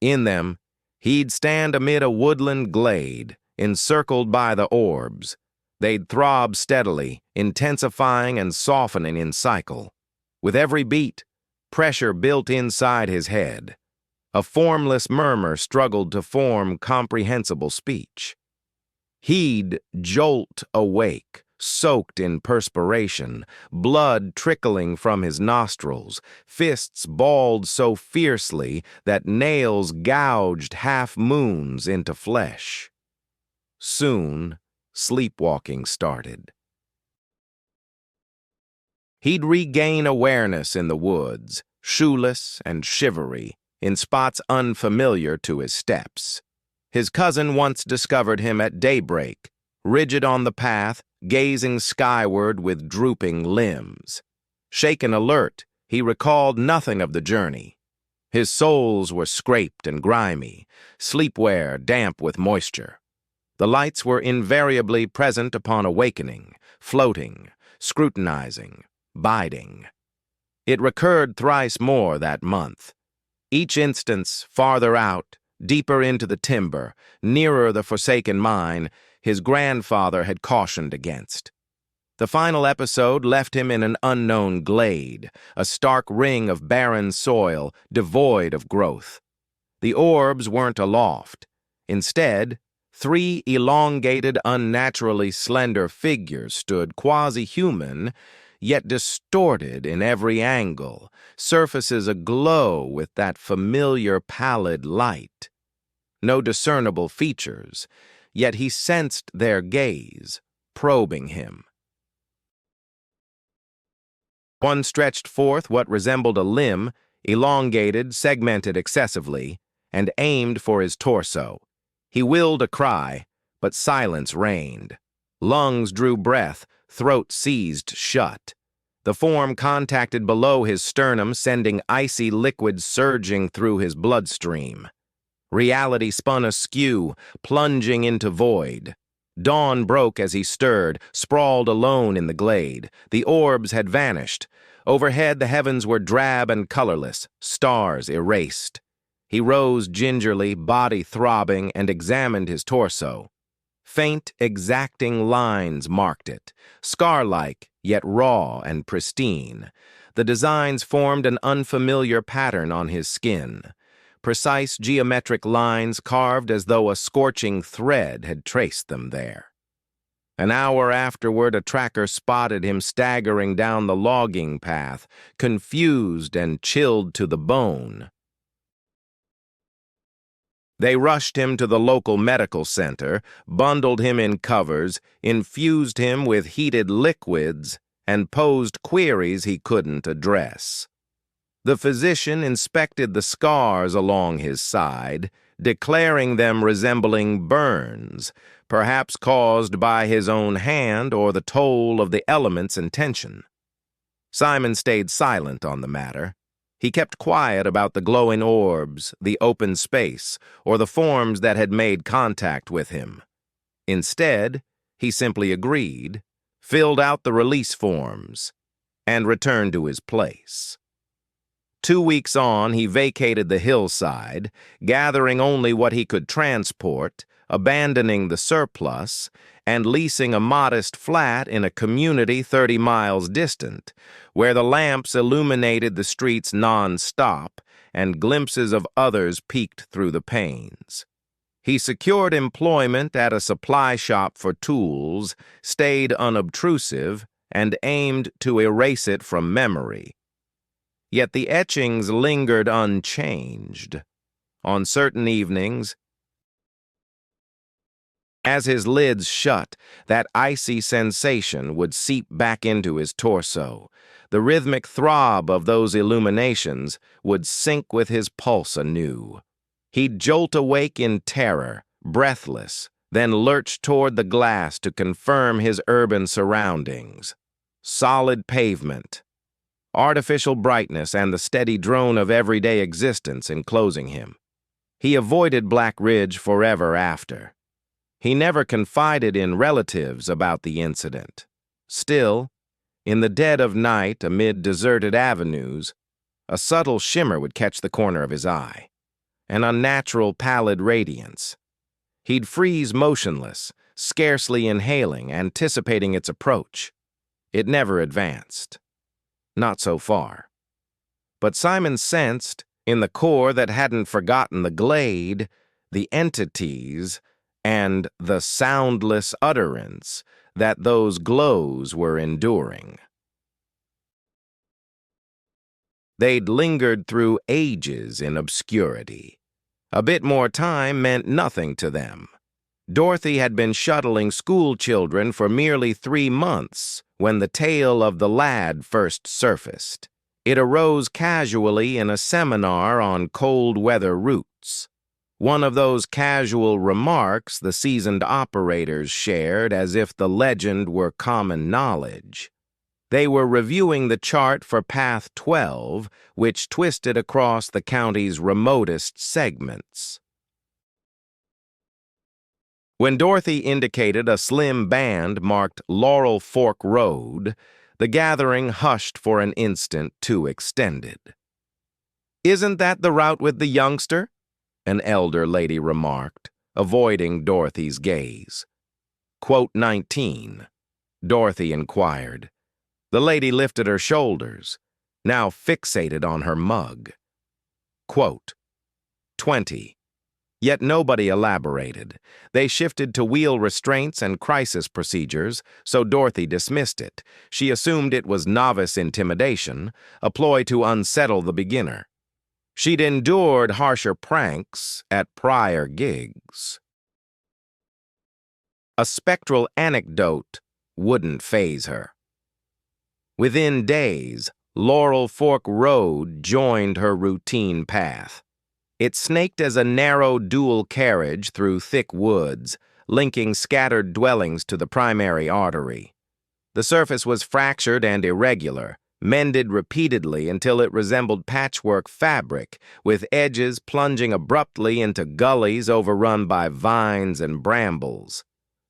In them, he'd stand amid a woodland glade, encircled by the orbs. They'd throb steadily, intensifying and softening in cycle. With every beat, pressure built inside his head. A formless murmur struggled to form comprehensible speech. He'd jolt awake, soaked in perspiration, blood trickling from his nostrils, fists balled so fiercely that nails gouged half-moons into flesh. Soon, sleepwalking started. He'd regain awareness in the woods, shoeless and shivery, in spots unfamiliar to his steps. His cousin once discovered him at daybreak, rigid on the path, gazing skyward with drooping limbs. Shaken alert, he recalled nothing of the journey. His soles were scraped and grimy, sleepwear damp with moisture. The lights were invariably present upon awakening, floating, scrutinizing, biding. It recurred thrice more that month. Each instance farther out, deeper into the timber, nearer the forsaken mine, his grandfather had cautioned against. The final episode left him in an unknown glade, a stark ring of barren soil, devoid of growth. The orbs weren't aloft. Instead, 3 elongated, unnaturally slender figures stood quasi-human, yet distorted in every angle, surfaces aglow with that familiar pallid light. No discernible features, yet he sensed their gaze, probing him. One stretched forth what resembled a limb, elongated, segmented excessively, and aimed for his torso. He willed a cry, but silence reigned. Lungs drew breath, throat seized shut. The form contacted below his sternum, sending icy liquid surging through his bloodstream. Reality spun askew, plunging into void. Dawn broke as he stirred, sprawled alone in the glade. The orbs had vanished. Overhead, the heavens were drab and colorless, stars erased. He rose gingerly, body throbbing, and examined his torso. Faint, exacting lines marked it, scar-like, yet raw and pristine. The designs formed an unfamiliar pattern on his skin. Precise geometric lines carved as though a scorching thread had traced them there. An hour afterward, a tracker spotted him staggering down the logging path, confused and chilled to the bone. They rushed him to the local medical center, bundled him in covers, infused him with heated liquids, and posed queries he couldn't address. The physician inspected the scars along his side, declaring them resembling burns, perhaps caused by his own hand or the toll of the elements and tension. Simon stayed silent on the matter. He kept quiet about the glowing orbs, the open space, or the forms that had made contact with him. Instead, he simply agreed, filled out the release forms, and returned to his place. 2 weeks on, he vacated the hillside, gathering only what he could transport, abandoning the surplus, and leasing a modest flat in a community 30 miles distant, where the lamps illuminated the streets non-stop and glimpses of others peeked through the panes. He secured employment at a supply shop for tools, stayed unobtrusive, and aimed to erase it from memory. Yet the etchings lingered unchanged. On certain evenings, as his lids shut, that icy sensation would seep back into his torso. The rhythmic throb of those illuminations would sync with his pulse anew. He'd jolt awake in terror, breathless, then lurch toward the glass to confirm his urban surroundings. Solid pavement, artificial brightness, and the steady drone of everyday existence enclosing him. He avoided Black Ridge forever after. He never confided in relatives about the incident. Still, in the dead of night amid deserted avenues, a subtle shimmer would catch the corner of his eye, an unnatural pallid radiance. He'd freeze motionless, scarcely inhaling, anticipating its approach. It never advanced. Not so far. But Simon sensed, in the core that hadn't forgotten the glade, the entities, and the soundless utterance that those glows were enduring. They'd lingered through ages in obscurity. A bit more time meant nothing to them. Dorothy had been shuttling school children for merely 3 months when the tale of the lad first surfaced. It arose casually in a seminar on cold weather routes. One of those casual remarks the seasoned operators shared as if the legend were common knowledge. They were reviewing the chart for Path 12, which twisted across the county's remotest segments. When Dorothy indicated a slim band marked Laurel Fork Road, the gathering hushed for an instant too extended. "Isn't that the route with the youngster?" an elder lady remarked, avoiding Dorothy's gaze. "Quote 19, Dorothy inquired. The lady lifted her shoulders, now fixated on her mug. Quote 20. Yet nobody elaborated. They shifted to wheel restraints and crisis procedures, so Dorothy dismissed it. She assumed it was novice intimidation, a ploy to unsettle the beginner. She'd endured harsher pranks at prior gigs. A spectral anecdote wouldn't faze her. Within days, Laurel Fork Road joined her routine path. It snaked as a narrow dual carriage through thick woods, linking scattered dwellings to the primary artery. The surface was fractured and irregular, mended repeatedly until it resembled patchwork fabric, with edges plunging abruptly into gullies overrun by vines and brambles.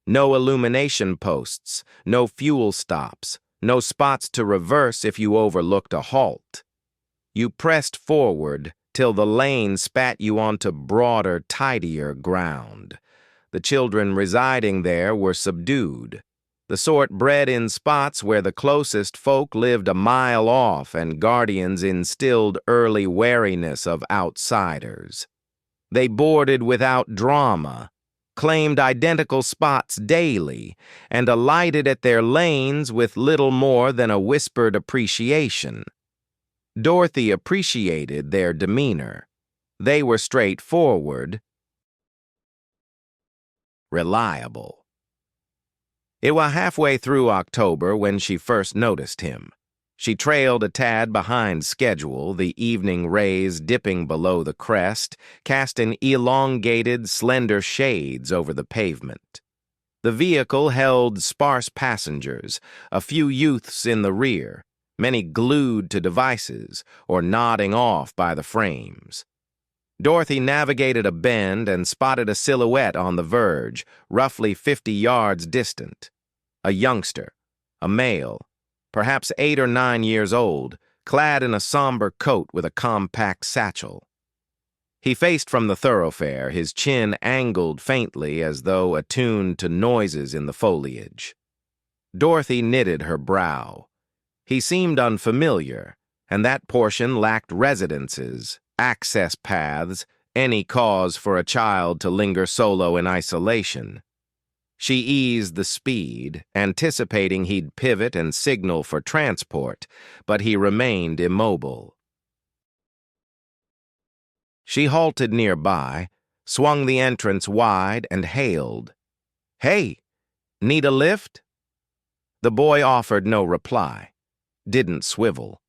No illumination posts, no fuel stops, no spots to reverse if you overlooked a halt. You pressed forward till the lane spat you onto broader, tidier ground. The children residing there were subdued, the sort bred in spots where the closest folk lived a mile off and guardians instilled early wariness of outsiders. They boarded without drama, claimed identical spots daily, and alighted at their lanes with little more than a whispered appreciation. Dorothy appreciated their demeanor. They were straightforward, reliable. It was halfway through October when she first noticed him. She trailed a tad behind schedule, the evening rays dipping below the crest, casting elongated, slender shades over the pavement. The vehicle held sparse passengers, a few youths in the rear, many glued to devices or nodding off by the frames. Dorothy navigated a bend and spotted a silhouette on the verge, roughly 50 yards distant. A youngster, a male, perhaps 8 or 9 years old, clad in a somber coat with a compact satchel. He faced from the thoroughfare, his chin angled faintly as though attuned to noises in the foliage. Dorothy knitted her brow. He seemed unfamiliar, and that portion lacked residences, access paths, any cause for a child to linger solo in isolation. She eased the speed, anticipating he'd pivot and signal for transport, but he remained immobile. She halted nearby, swung the entrance wide, and hailed, "Hey, need a lift?" The boy offered no reply, didn't swivel.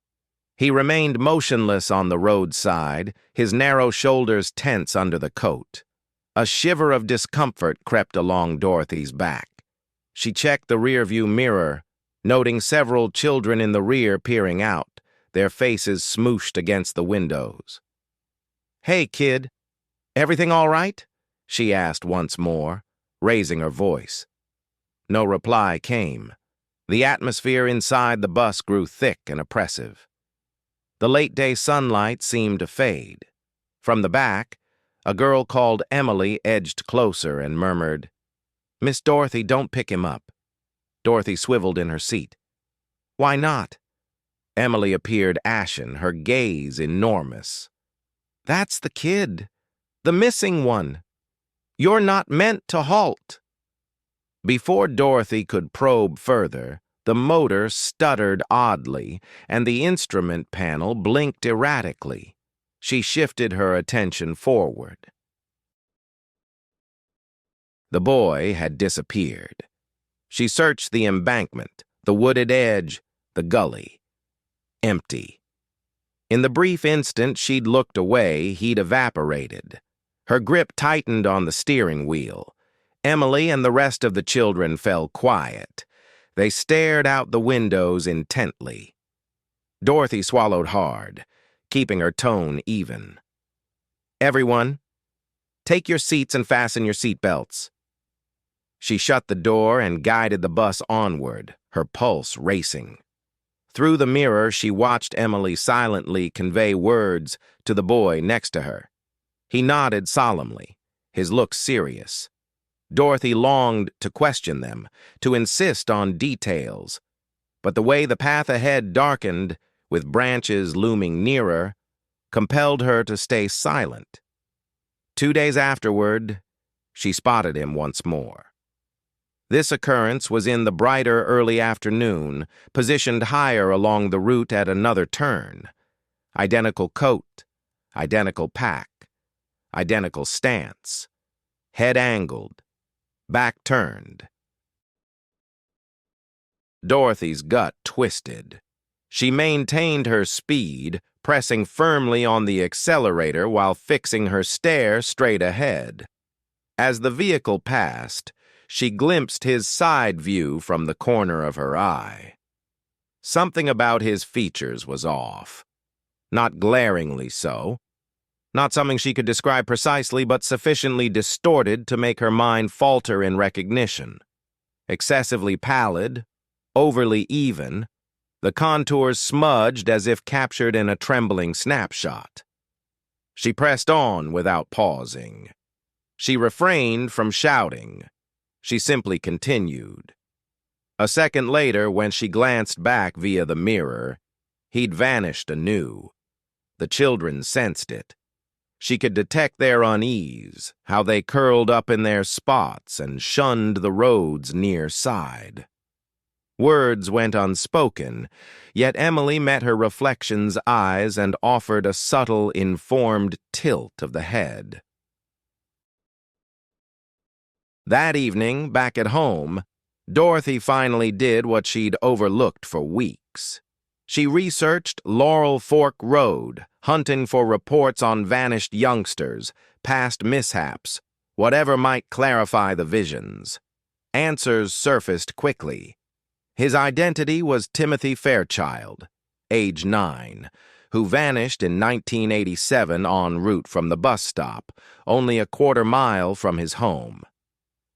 He remained motionless on the roadside, his narrow shoulders tense under the coat. A shiver of discomfort crept along Dorothy's back. She checked the rearview mirror, noting several children in the rear peering out, their faces smooshed against the windows. "Hey, kid, everything all right?" she asked once more, raising her voice. No reply came. The atmosphere inside the bus grew thick and oppressive. The late-day sunlight seemed to fade. From the back, a girl called Emily edged closer and murmured, "Miss Dorothy, don't pick him up." Dorothy swiveled in her seat. "Why not?" Emily appeared ashen, her gaze enormous. "That's the kid, the missing one. You're not meant to halt." Before Dorothy could probe further, the motor stuttered oddly, and the instrument panel blinked erratically. She shifted her attention forward. The boy had disappeared. She searched the embankment, the wooded edge, the gully. Empty. In the brief instant she'd looked away, he'd evaporated. Her grip tightened on the steering wheel. Emily and the rest of the children fell quiet. They stared out the windows intently. Dorothy swallowed hard, keeping her tone even. "Everyone, take your seats and fasten your seatbelts." She shut the door and guided the bus onward, her pulse racing. Through the mirror, she watched Emily silently convey words to the boy next to her. He nodded solemnly, his look serious. Dorothy longed to question them, to insist on details. But the way the path ahead darkened, with branches looming nearer, compelled her to stay silent. 2 days afterward, she spotted him once more. This occurrence was in the brighter early afternoon, positioned higher along the route at another turn. Identical coat, identical pack, identical stance, head angled, back turned. Dorothy's gut twisted. She maintained her speed, pressing firmly on the accelerator while fixing her stare straight ahead. As the vehicle passed, she glimpsed his side view from the corner of her eye. Something about his features was off. Not glaringly so. Not something she could describe precisely, but sufficiently distorted to make her mind falter in recognition. Excessively pallid, overly even, the contours smudged as if captured in a trembling snapshot. She pressed on without pausing. She refrained from shouting. She simply continued. A second later, when she glanced back via the mirror, he'd vanished anew. The children sensed it. She could detect their unease, how they curled up in their spots and shunned the road's near side. Words went unspoken, yet Emily met her reflection's eyes and offered a subtle, informed tilt of the head. That evening, back at home, Dorothy finally did what she'd overlooked for weeks. She researched Laurel Fork Road, hunting for reports on vanished youngsters, past mishaps, whatever might clarify the visions. Answers surfaced quickly. His identity was Timothy Fairchild, age 9, who vanished in 1987 en route from the bus stop, only a quarter-mile from his home.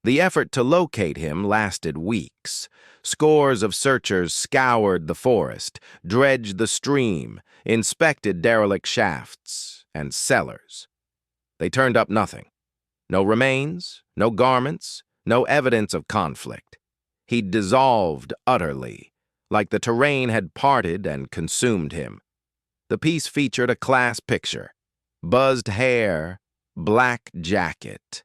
The effort to locate him lasted weeks. Scores of searchers scoured the forest, dredged the stream, inspected derelict shafts and cellars. They turned up nothing. No remains, no garments, no evidence of conflict. He'd dissolved utterly, like the terrain had parted and consumed him. The piece featured a class picture: buzzed hair, black jacket,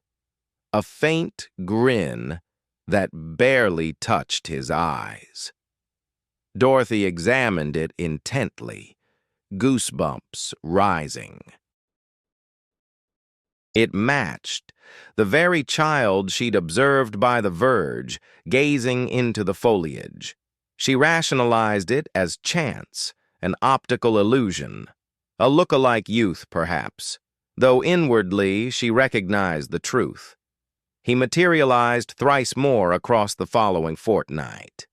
a faint grin that barely touched his eyes. Dorothy examined it intently, goosebumps rising. It matched the very child she'd observed by the verge, gazing into the foliage. She rationalized it as chance, an optical illusion, a look-alike youth, perhaps, though inwardly she recognized the truth. He materialized thrice more across the following fortnight.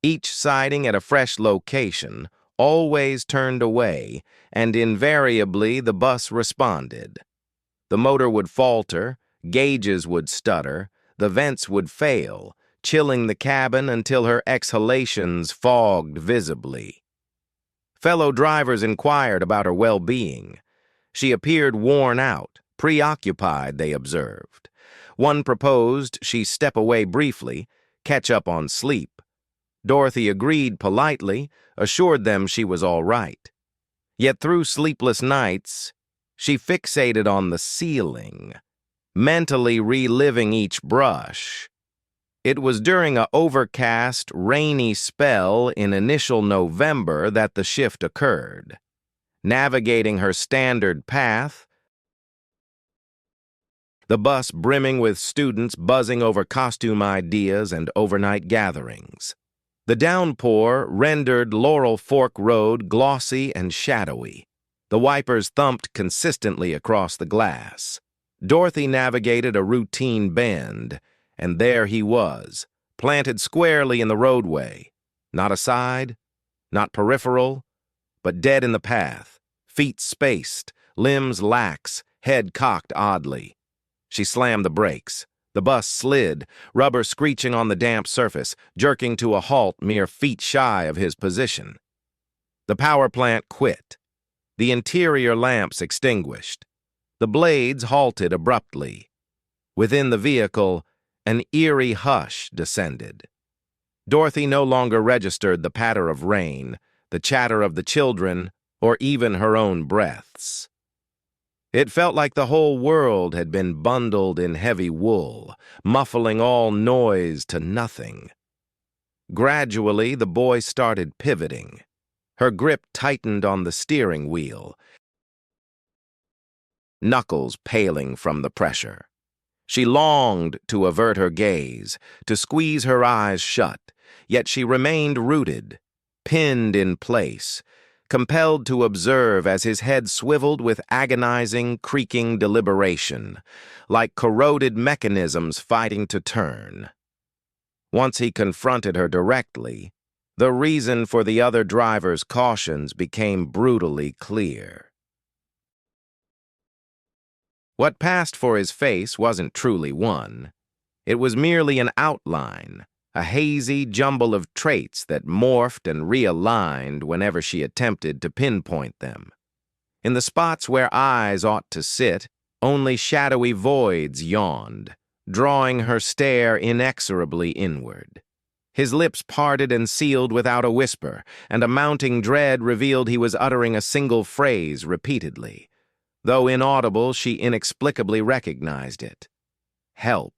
Each sighting at a fresh location, always turned away, and invariably the bus responded. The motor would falter, gauges would stutter, the vents would fail, chilling the cabin until her exhalations fogged visibly. Fellow drivers inquired about her well-being. She appeared worn out, preoccupied, they observed. One proposed she step away briefly, catch up on sleep. Dorothy agreed politely, assured them she was all right. Yet through sleepless nights, she fixated on the ceiling, mentally reliving each brush. It was during an overcast, rainy spell in initial November that the shift occurred. Navigating her standard path, the bus brimming with students buzzing over costume ideas and overnight gatherings. The downpour rendered Laurel Fork Road glossy and shadowy. The wipers thumped consistently across the glass. Dorothy navigated a routine bend, and there he was, planted squarely in the roadway. Not aside, not peripheral, but dead in the path, feet spaced, limbs lax, head cocked oddly. She slammed the brakes. The bus slid, rubber screeching on the damp surface, jerking to a halt mere feet shy of his position. The power plant quit. The interior lamps extinguished. The blades halted abruptly. Within the vehicle, an eerie hush descended. Dorothy no longer registered the patter of rain, the chatter of the children, or even her own breaths. It felt like the whole world had been bundled in heavy wool, muffling all noise to nothing. Gradually, the boy started pivoting. Her grip tightened on the steering wheel, knuckles paling from the pressure. She longed to avert her gaze, to squeeze her eyes shut, yet she remained rooted, pinned in place, compelled to observe as his head swiveled with agonizing, creaking deliberation, like corroded mechanisms fighting to turn. Once he confronted her directly, the reason for the other driver's cautions became brutally clear. What passed for his face wasn't truly one. It was merely an outline, a hazy jumble of traits that morphed and realigned whenever she attempted to pinpoint them. In the spots where eyes ought to sit, only shadowy voids yawned, drawing her stare inexorably inward. His lips parted and sealed without a whisper, and a mounting dread revealed he was uttering a single phrase repeatedly. Though inaudible, she inexplicably recognized it. Help.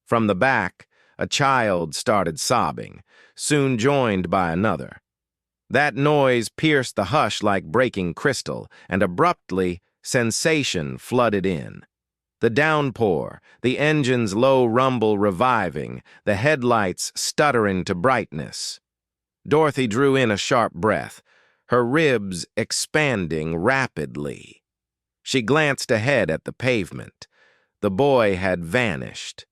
From the back, a child started sobbing, soon joined by another. That noise pierced the hush like breaking crystal, and abruptly, sensation flooded in. The downpour, the engine's low rumble reviving, the headlights stuttering to brightness. Dorothy drew in a sharp breath, her ribs expanding rapidly. She glanced ahead at the pavement. The boy had vanished.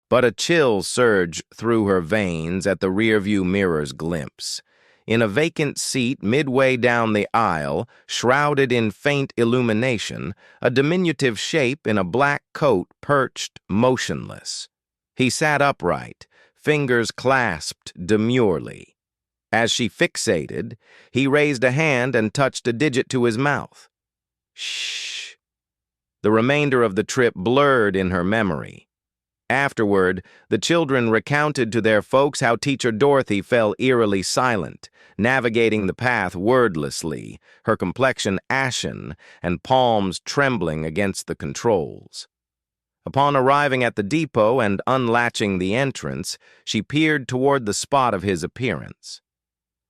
But a chill surged through her veins at the rearview mirror's glimpse. In a vacant seat midway down the aisle, shrouded in faint illumination, a diminutive shape in a black coat perched motionless. He sat upright, fingers clasped demurely. As she fixated, he raised a hand and touched a digit to his mouth. Shh. The remainder of the trip blurred in her memory. Afterward, the children recounted to their folks how Teacher Dorothy fell eerily silent, navigating the path wordlessly, her complexion ashen and palms trembling against the controls. Upon arriving at the depot and unlatching the entrance, she peered toward the spot of his appearance.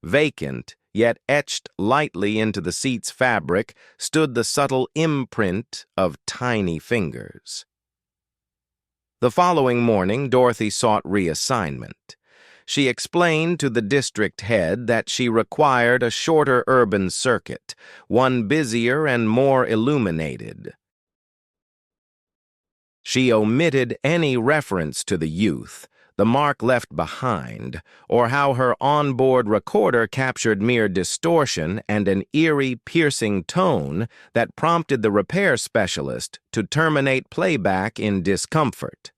Vacant, yet etched lightly into the seat's fabric, stood the subtle imprint of tiny fingers. The following morning, Dorothy sought reassignment. She explained to the district head that she required a shorter urban circuit, one busier and more illuminated. She omitted any reference to the youth, the mark left behind, or how her onboard recorder captured mere distortion and an eerie, piercing tone that prompted the repair specialist to terminate playback in discomfort.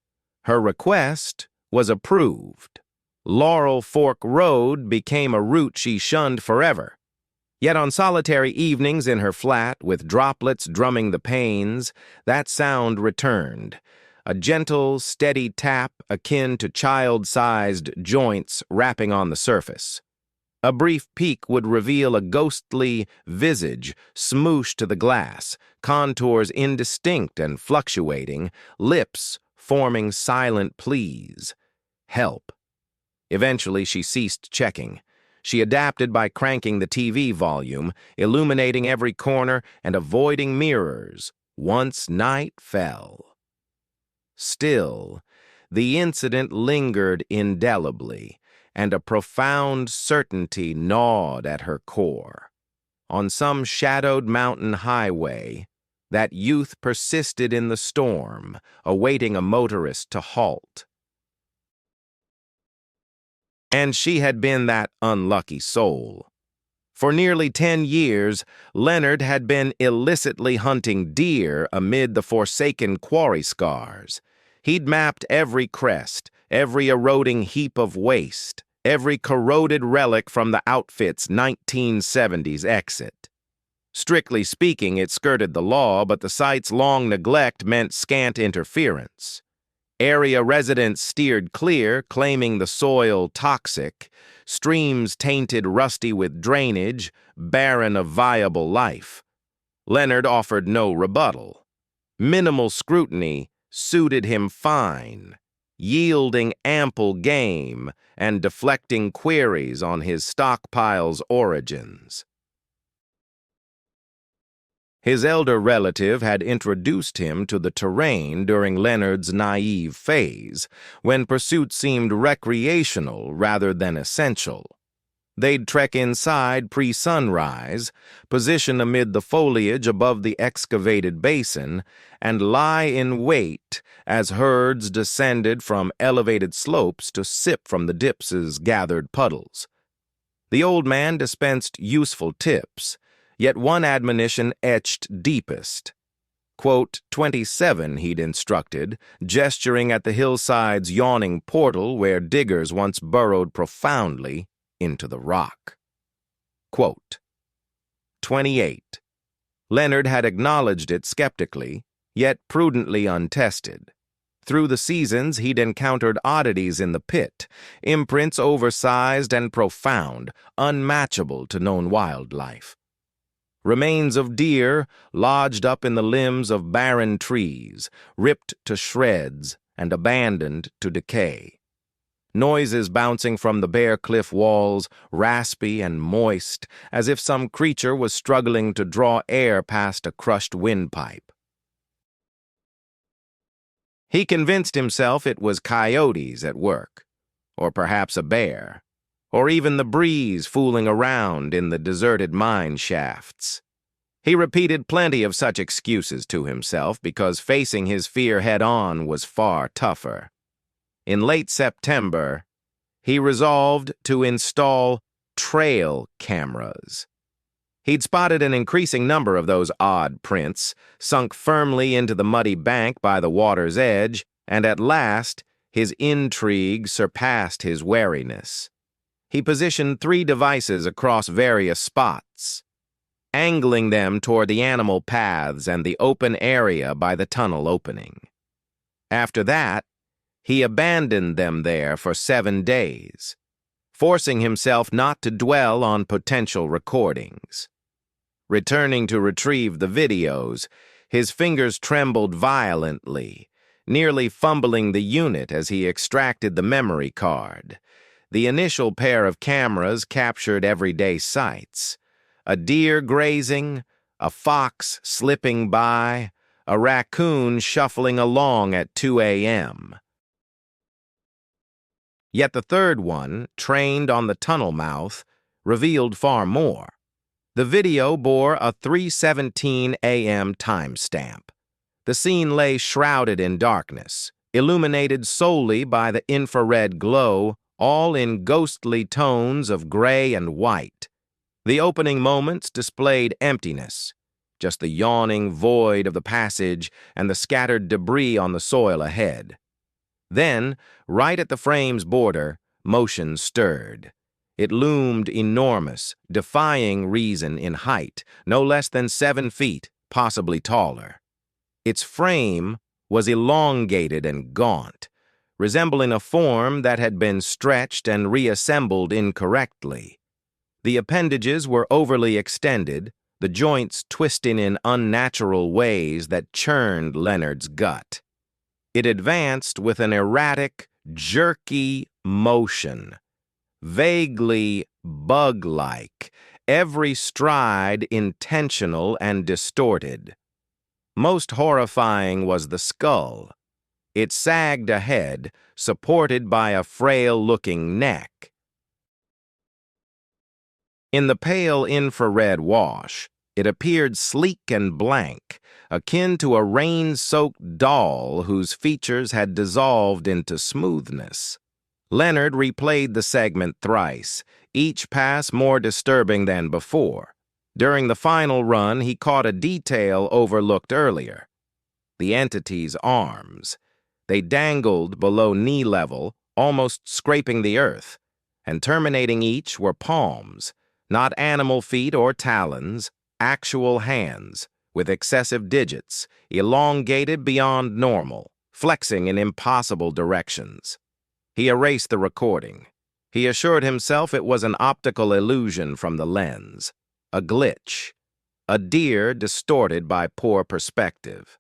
Her request was approved. Laurel Fork Road became a route she shunned forever. Yet on solitary evenings in her flat, with droplets drumming the panes, that sound returned. A gentle, steady tap akin to child-sized joints rapping on the surface. A brief peek would reveal a ghostly visage smooshed to the glass, contours indistinct and fluctuating, lips forming silent pleas. Help. Eventually she ceased checking. She adapted by cranking the TV volume, illuminating every corner and avoiding mirrors, once night fell. Still, the incident lingered indelibly, and a profound certainty gnawed at her core. On some shadowed mountain highway, that youth persisted in the storm, awaiting a motorist to halt. And she had been that unlucky soul. For nearly 10 years, Leonard had been illicitly hunting deer amid the forsaken quarry scars. He'd mapped every crest, every eroding heap of waste, every corroded relic from the outfit's 1970s exit. Strictly speaking, it skirted the law, but the site's long neglect meant scant interference. Area residents steered clear, claiming the soil toxic, streams tainted rusty with drainage, barren of viable life. Leonard offered no rebuttal. Minimal scrutiny suited him fine, yielding ample game and deflecting queries on his stockpile's origins. His elder relative had introduced him to the terrain during Leonard's naive phase, when pursuit seemed recreational rather than essential. They'd trek inside pre-sunrise, position amid the foliage above the excavated basin, and lie in wait as herds descended from elevated slopes to sip from the dips's gathered puddles. The old man dispensed useful tips, yet one admonition etched deepest. Quote, 27, he'd instructed, gesturing at the hillside's yawning portal where diggers once burrowed profoundly into the rock. Quote, 28. Leonard had acknowledged it skeptically, yet prudently untested. Through the seasons, he'd encountered oddities in the pit, imprints oversized and profound, unmatchable to known wildlife. Remains of deer lodged up in the limbs of barren trees, ripped to shreds and abandoned to decay. Noises bouncing from the bare cliff walls, raspy and moist, as if some creature was struggling to draw air past a crushed windpipe. He convinced himself it was coyotes at work. or perhaps a bear, or even the breeze fooling around in the deserted mine shafts. He repeated plenty of such excuses to himself because facing his fear head-on was far tougher. In late September, he resolved to install trail cameras. He'd spotted an increasing number of those odd prints, sunk firmly into the muddy bank by the water's edge, and at last his intrigue surpassed his wariness. He positioned 3 devices across various spots, angling them toward the animal paths and the open area by the tunnel opening. After that, he abandoned them there for 7 days, forcing himself not to dwell on potential recordings. Returning to retrieve the videos, his fingers trembled violently, nearly fumbling the unit as he extracted the memory card. The initial pair of cameras captured everyday sights: a deer grazing, a fox slipping by, a raccoon shuffling along at 2 a.m. Yet the third one, trained on the tunnel mouth, revealed far more. The video bore a 3:17 a.m. timestamp. The scene lay shrouded in darkness, illuminated solely by the infrared glow, all in ghostly tones of gray and white. The opening moments displayed emptiness, just the yawning void of the passage and the scattered debris on the soil ahead. Then, right at the frame's border, motion stirred. It loomed enormous, defying reason in height, no less than 7 feet, possibly taller. Its frame was elongated and gaunt, resembling a form that had been stretched and reassembled incorrectly. The appendages were overly extended, the joints twisting in unnatural ways that churned Leonard's gut. It advanced with an erratic, jerky motion, vaguely bug-like, every stride intentional and distorted. Most horrifying was the skull. It sagged ahead, supported by a frail-looking neck. In the pale infrared wash, it appeared sleek and blank, akin to a rain-soaked doll whose features had dissolved into smoothness. Leonard replayed the segment thrice, each pass more disturbing than before. During the final run, he caught a detail overlooked earlier: the entity's arms. They dangled below knee level, almost scraping the earth, and terminating each were palms, not animal feet or talons, actual hands, with excessive digits, elongated beyond normal, flexing in impossible directions. He erased the recording. He assured himself it was an optical illusion from the lens, a glitch, a deer distorted by poor perspective.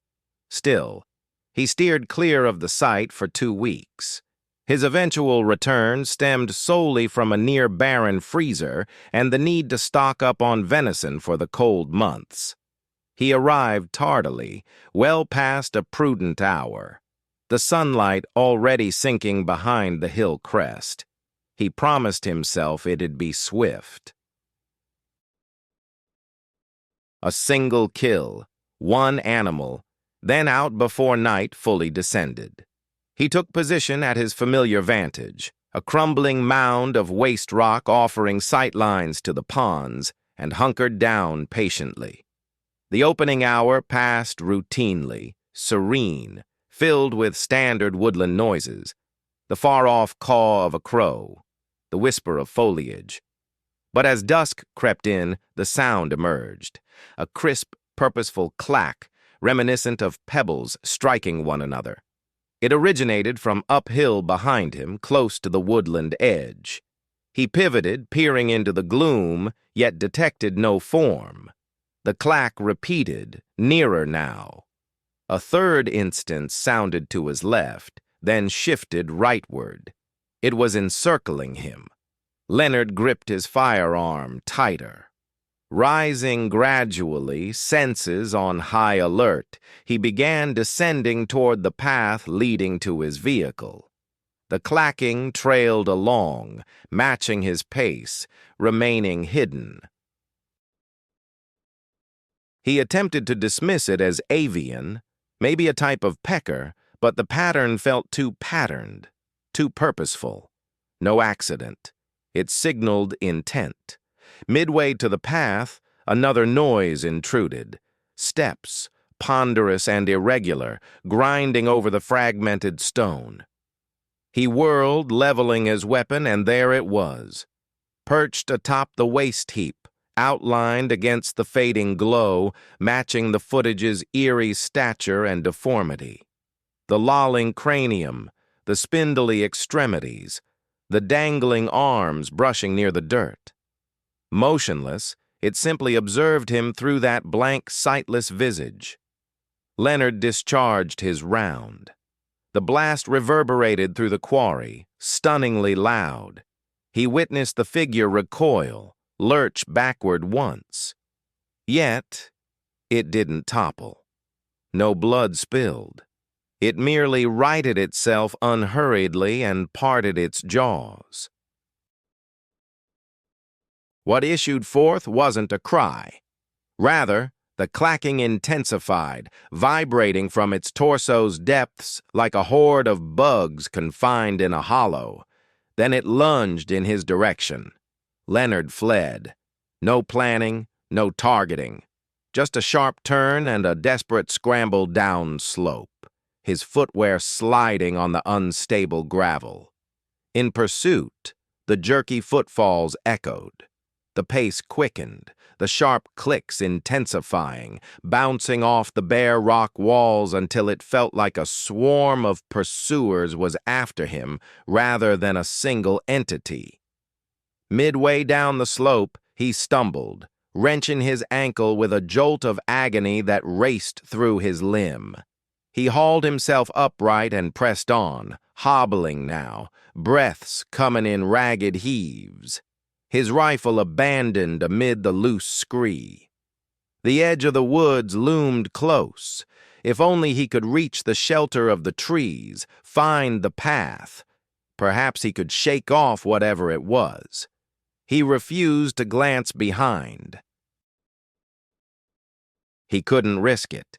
Still, he steered clear of the site for 2 weeks. His eventual return stemmed solely from a near-barren freezer and the need to stock up on venison for the cold months. He arrived tardily, well past a prudent hour, the sunlight already sinking behind the hill crest. He promised himself it'd be swift. A single kill, 1 animal, then out before night fully descended. He took position at his familiar vantage, a crumbling mound of waste rock offering sightlines to the ponds, and hunkered down patiently. The opening hour passed routinely, serene, filled with standard woodland noises, the far-off caw of a crow, the whisper of foliage. But as dusk crept in, the sound emerged, a crisp, purposeful clack, reminiscent of pebbles striking one another. It originated from uphill behind him, close to the woodland edge. He pivoted, peering into the gloom, yet detected no form. The clack repeated, nearer now. A third instance sounded to his left, then shifted rightward. It was encircling him. Leonard gripped his firearm tighter. Rising gradually, senses on high alert, he began descending toward the path leading to his vehicle. The clacking trailed along, matching his pace, remaining hidden. He attempted to dismiss it as avian, maybe a type of pecker, but the pattern felt too patterned, too purposeful. No accident. It signaled intent. Midway to the path, another noise intruded. Steps, ponderous and irregular, grinding over the fragmented stone. He whirled, leveling his weapon, and there it was. Perched atop the waste heap, outlined against the fading glow, matching the footage's eerie stature and deformity. The lolling cranium, the spindly extremities, the dangling arms brushing near the dirt. Motionless, it simply observed him through that blank, sightless visage. Leonard discharged his round. The blast reverberated through the quarry, stunningly loud. He witnessed the figure recoil, lurch backward once. Yet, it didn't topple. No blood spilled. It merely righted itself unhurriedly and parted its jaws. What issued forth wasn't a cry. Rather, the clacking intensified, vibrating from its torso's depths like a horde of bugs confined in a hollow. Then it lunged in his direction. Leonard fled. No planning, no targeting. Just a sharp turn and a desperate scramble down slope, his footwear sliding on the unstable gravel. In pursuit, the jerky footfalls echoed. The pace quickened, the sharp clicks intensifying, bouncing off the bare rock walls until it felt like a swarm of pursuers was after him rather than a single entity. Midway down the slope, he stumbled, wrenching his ankle with a jolt of agony that raced through his limb. He hauled himself upright and pressed on, hobbling now, breaths coming in ragged heaves. His rifle abandoned amid the loose scree. The edge of the woods loomed close. If only he could reach the shelter of the trees, find the path. Perhaps he could shake off whatever it was. He refused to glance behind. He couldn't risk it.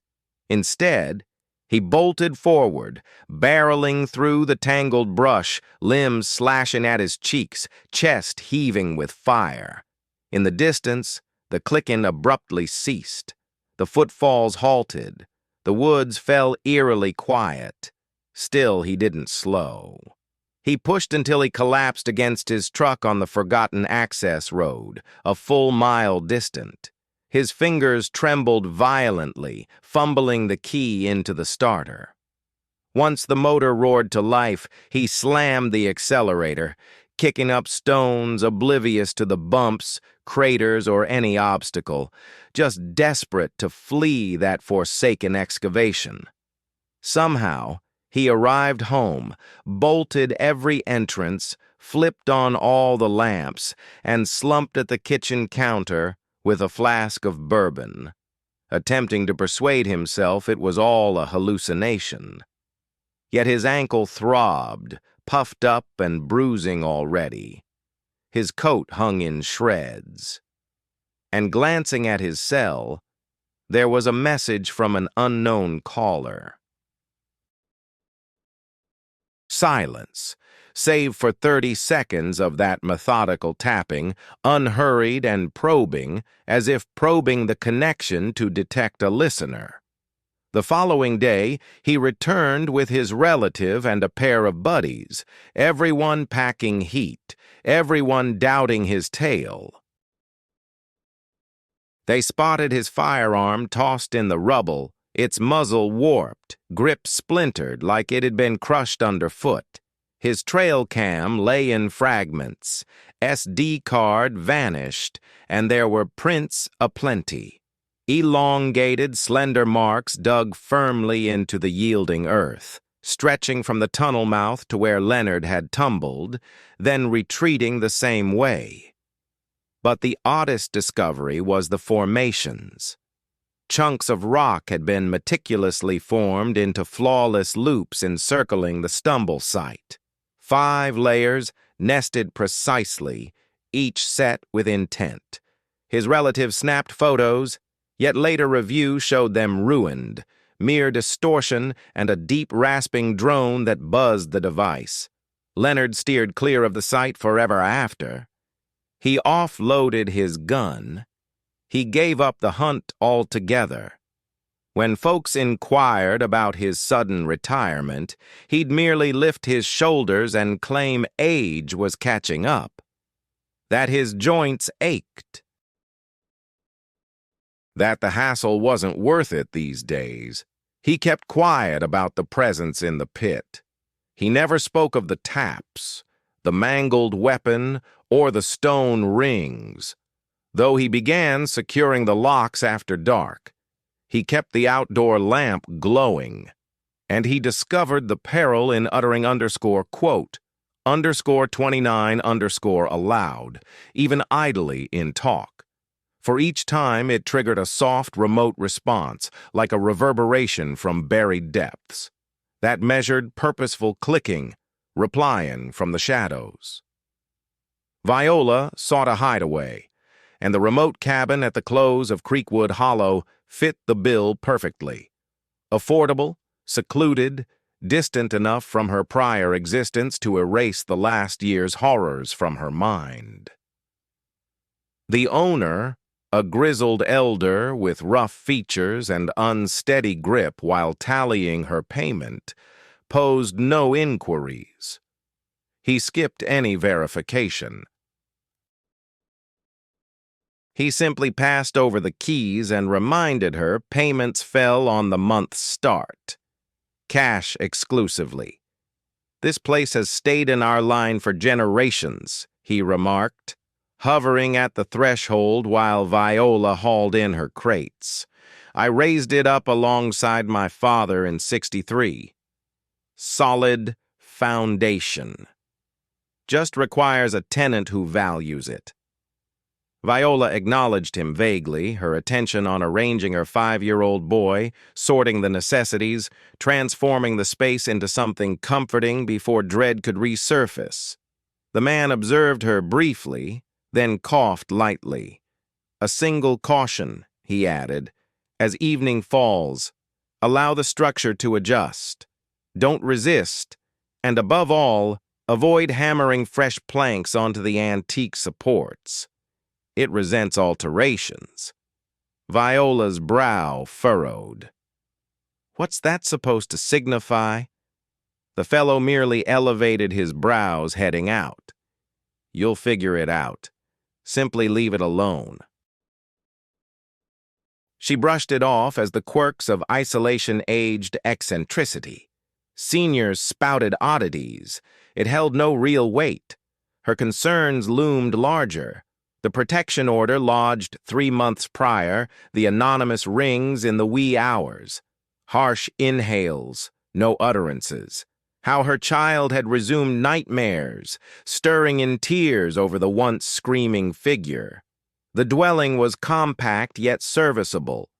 Instead, he bolted forward, barreling through the tangled brush, limbs slashing at his cheeks, chest heaving with fire. In the distance, the clicking abruptly ceased. The footfalls halted. The woods fell eerily quiet. Still, he didn't slow. He pushed until he collapsed against his truck on the forgotten access road, a full mile distant. His fingers trembled violently, fumbling the key into the starter. Once the motor roared to life, he slammed the accelerator, kicking up stones, oblivious to the bumps, craters, or any obstacle, just desperate to flee that forsaken excavation. Somehow, he arrived home, bolted every entrance, flipped on all the lamps, and slumped at the kitchen counter with a flask of bourbon, attempting to persuade himself it was all a hallucination. Yet his ankle throbbed, puffed up and bruising already. His coat hung in shreds. And glancing at his cell, there was a message from an unknown caller. Silence, save for 30 seconds of that methodical tapping, unhurried and probing, as if probing the connection to detect a listener. The following day, he returned with his relative and a pair of buddies, everyone packing heat, everyone doubting his tale. They spotted his firearm tossed in the rubble, its muzzle warped, grip splintered like it had been crushed underfoot. His trail cam lay in fragments, SD card vanished, and there were prints aplenty. Elongated, slender marks dug firmly into the yielding earth, stretching from the tunnel mouth to where Leonard had tumbled, then retreating the same way. But the oddest discovery was the formations. Chunks of rock had been meticulously formed into flawless loops encircling the stumble site. 5 layers, nested precisely, each set with intent. His relatives snapped photos, yet later review showed them ruined, mere distortion and a deep rasping drone that buzzed the device. Leonard steered clear of the site forever after. He offloaded his gun. He gave up the hunt altogether. When folks inquired about his sudden retirement, he'd merely lift his shoulders and claim age was catching up, that his joints ached, that the hassle wasn't worth it these days. He kept quiet about the presence in the pit. He never spoke of the taps, the mangled weapon, or the stone rings, though he began securing the locks after dark. He kept the outdoor lamp glowing, and he discovered the peril in uttering _quote, _29 aloud, even idly in talk. For each time it triggered a soft, remote response, like a reverberation from buried depths. That measured, purposeful clicking, replying from the shadows. Viola sought a hideaway, and the remote cabin at the close of Creekwood Hollow fit the bill perfectly. Affordable, secluded, distant enough from her prior existence to erase the last year's horrors from her mind. The owner, a grizzled elder with rough features and unsteady grip while tallying her payment, posed no inquiries. He skipped any verification. He simply passed over the keys and reminded her payments fell on the month's start. Cash exclusively. "This place has stayed in our line for generations," he remarked, hovering at the threshold while Viola hauled in her crates. "I raised it up alongside my father in '63. Solid foundation. Just requires a tenant who values it." Viola acknowledged him vaguely, her attention on arranging her 5-year-old boy, sorting the necessities, transforming the space into something comforting before dread could resurface. The man observed her briefly, then coughed lightly. "A single caution," he added, "as evening falls, allow the structure to adjust. Don't resist, and above all, avoid hammering fresh planks onto the antique supports. It resents alterations." Viola's brow furrowed. "What's that supposed to signify?" The fellow merely elevated his brows, heading out. "You'll figure it out. Simply leave it alone." She brushed it off as the quirks of isolation aged eccentricity. Seniors spouted oddities. It held no real weight. Her concerns loomed larger. The protection order lodged 3 months prior, the anonymous rings in the wee hours. Harsh inhales, no utterances. How her child had resumed nightmares, stirring in tears over the once screaming figure. The dwelling was compact yet serviceable.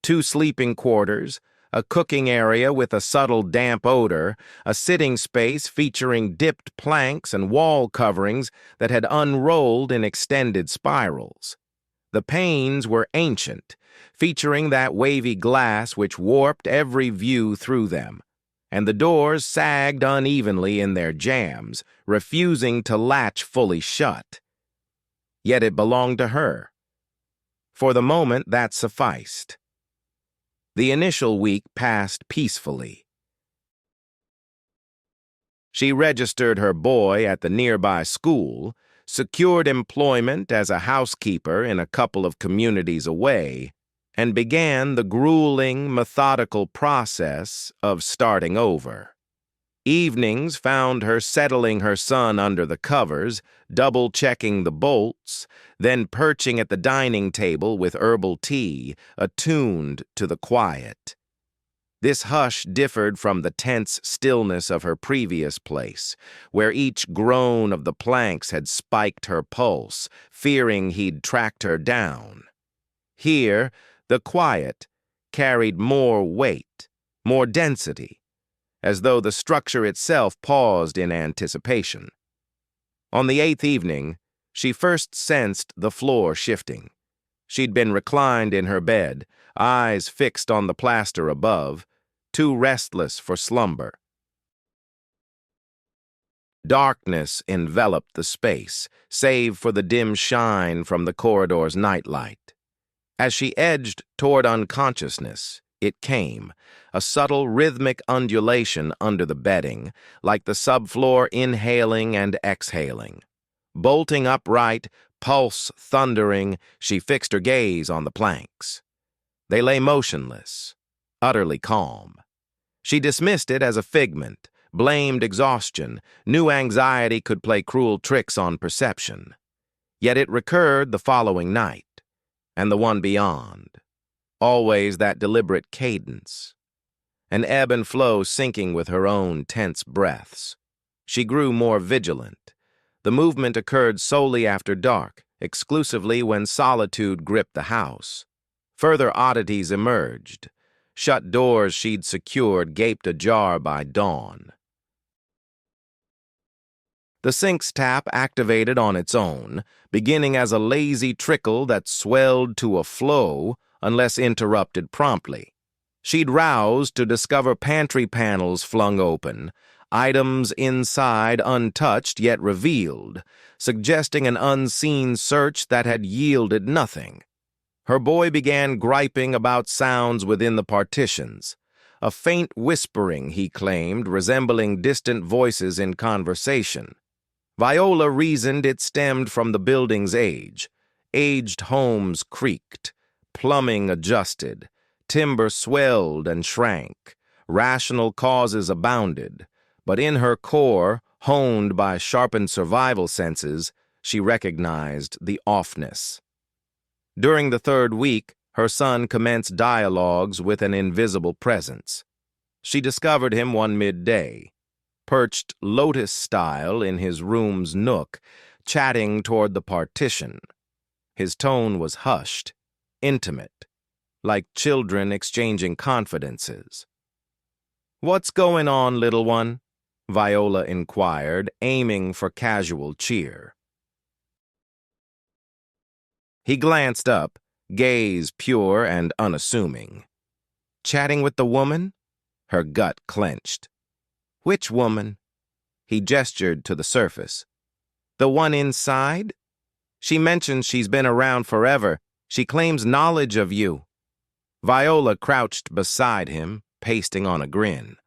2 sleeping quarters, a cooking area with a subtle damp odor, a sitting space featuring dipped planks and wall coverings that had unrolled in extended spirals. The panes were ancient, featuring that wavy glass which warped every view through them, and the doors sagged unevenly in their jambs, refusing to latch fully shut. Yet it belonged to her. For the moment, that sufficed. The initial week passed peacefully. She registered her boy at the nearby school, secured employment as a housekeeper in a couple of communities away, and began the grueling, methodical process of starting over. Evenings found her settling her son under the covers, double-checking the bolts, then perching at the dining table with herbal tea, attuned to the quiet. This hush differed from the tense stillness of her previous place, where each groan of the planks had spiked her pulse, fearing he'd tracked her down. Here, the quiet carried more weight, more density, as though the structure itself paused in anticipation. On the 8th evening, she first sensed the floor shifting. She'd been reclined in her bed, eyes fixed on the plaster above, too restless for slumber. Darkness enveloped the space, save for the dim shine from the corridor's nightlight. As she edged toward unconsciousness, it came, a subtle rhythmic undulation under the bedding, like the subfloor inhaling and exhaling. Bolting upright, pulse thundering, she fixed her gaze on the planks. They lay motionless, utterly calm. She dismissed it as a figment, blamed exhaustion, knew anxiety could play cruel tricks on perception. Yet it recurred the following night, and the one beyond. Always that deliberate cadence, an ebb and flow syncing with her own tense breaths. She grew more vigilant. The movement occurred solely after dark, exclusively when solitude gripped the house. Further oddities emerged. Shut doors she'd secured gaped ajar by dawn. The sink's tap activated on its own, beginning as a lazy trickle that swelled to a flow unless interrupted promptly. She'd roused to discover pantry panels flung open, items inside untouched yet revealed, suggesting an unseen search that had yielded nothing. Her boy began griping about sounds within the partitions, a faint whispering, he claimed, resembling distant voices in conversation. Viola reasoned it stemmed from the building's age. Aged homes creaked, plumbing adjusted, timber swelled and shrank, rational causes abounded, but in her core, honed by sharpened survival senses, she recognized the offness. During the 3rd week, her son commenced dialogues with an invisible presence. She discovered him one midday, perched lotus-style in his room's nook, chatting toward the partition. His tone was hushed, intimate, like children exchanging confidences. "What's going on, little one?" Viola inquired, aiming for casual cheer. He glanced up, gaze pure and unassuming. "Chatting with the woman?" Her gut clenched. "Which woman?" He gestured to the surface. "The one inside? She mentions she's been around forever. She claims knowledge of you." Viola crouched beside him, pasting on a grin.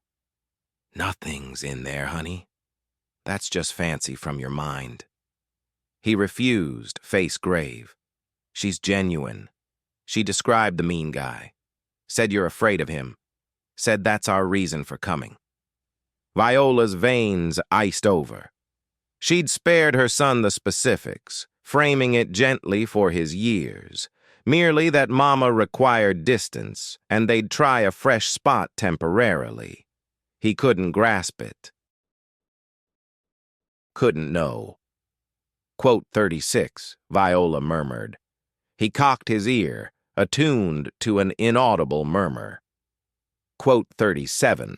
"Nothing's in there, honey. That's just fancy from your mind." He refused, face grave. "She's genuine. She described the mean guy. Said you're afraid of him. Said that's our reason for coming." Viola's veins iced over. She'd spared her son the specifics, framing it gently for his years, merely that Mama required distance, and they'd try a fresh spot temporarily. He couldn't grasp it. Couldn't know. Quote 36, Viola murmured. He cocked his ear, attuned to an inaudible murmur. Quote 37.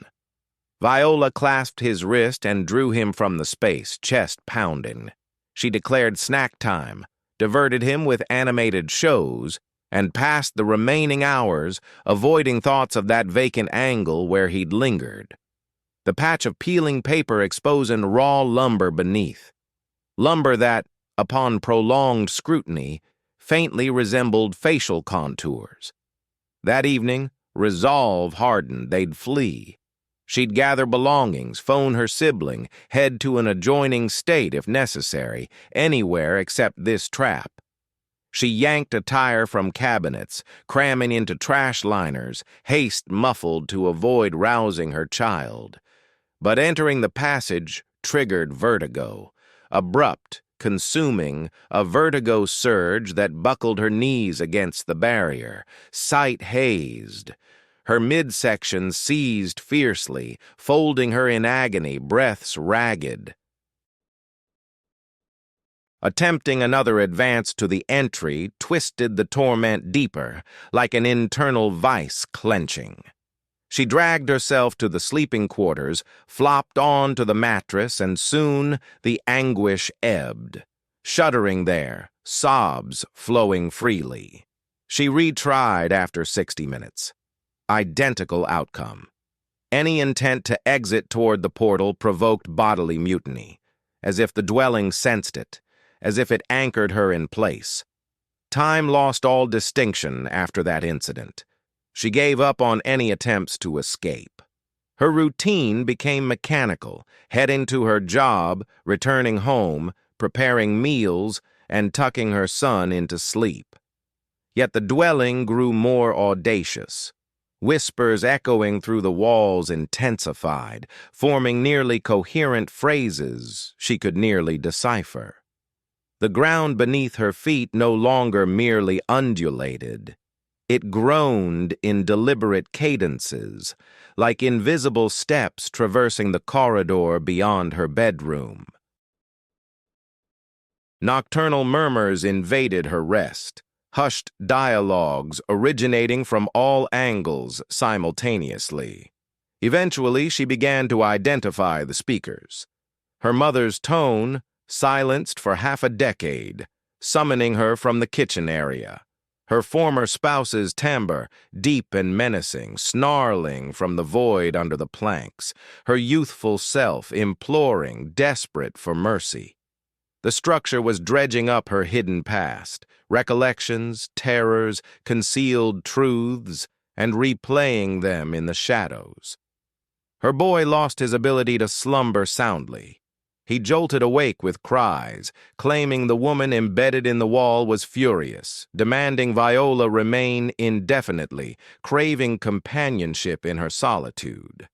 Viola clasped his wrist and drew him from the space, chest pounding. She declared snack time, diverted him with animated shows, and passed the remaining hours avoiding thoughts of that vacant angle where he'd lingered. The patch of peeling paper exposing raw lumber beneath. Lumber that, upon prolonged scrutiny, faintly resembled facial contours. That evening, resolve hardened they'd flee. She'd gather belongings, phone her sibling, head to an adjoining state if necessary, anywhere except this trap. She yanked a tire from cabinets, cramming into trash liners, haste muffled to avoid rousing her child. But entering the passage triggered vertigo, abrupt, consuming, a vertigo surge that buckled her knees against the barrier, sight hazed. Her midsection seized fiercely, folding her in agony, breaths ragged. Attempting another advance to the entry twisted the torment deeper, like an internal vice clenching. She dragged herself to the sleeping quarters, flopped onto the mattress, and soon the anguish ebbed. Shuddering there, sobs flowing freely. She retried after 60 minutes. Identical outcome. Any intent to exit toward the portal provoked bodily mutiny, as if the dwelling sensed it, as if it anchored her in place. Time lost all distinction after that incident. She gave up on any attempts to escape. Her routine became mechanical, heading to her job, returning home, preparing meals, and tucking her son into sleep. Yet the dwelling grew more audacious. Whispers echoing through the walls intensified, forming nearly coherent phrases she could nearly decipher. The ground beneath her feet no longer merely undulated. It groaned in deliberate cadences, like invisible steps traversing the corridor beyond her bedroom. Nocturnal murmurs invaded her rest, hushed dialogues originating from all angles simultaneously. Eventually, she began to identify the speakers. Her mother's tone, silenced for half a decade, summoning her from the kitchen area. Her former spouse's timbre, deep and menacing, snarling from the void under the planks, her youthful self imploring, desperate for mercy. The structure was dredging up her hidden past, recollections, terrors, concealed truths, and replaying them in the shadows. Her boy lost his ability to slumber soundly. He jolted awake with cries, claiming the woman embedded in the wall was furious, demanding Viola remain indefinitely, craving companionship in her solitude.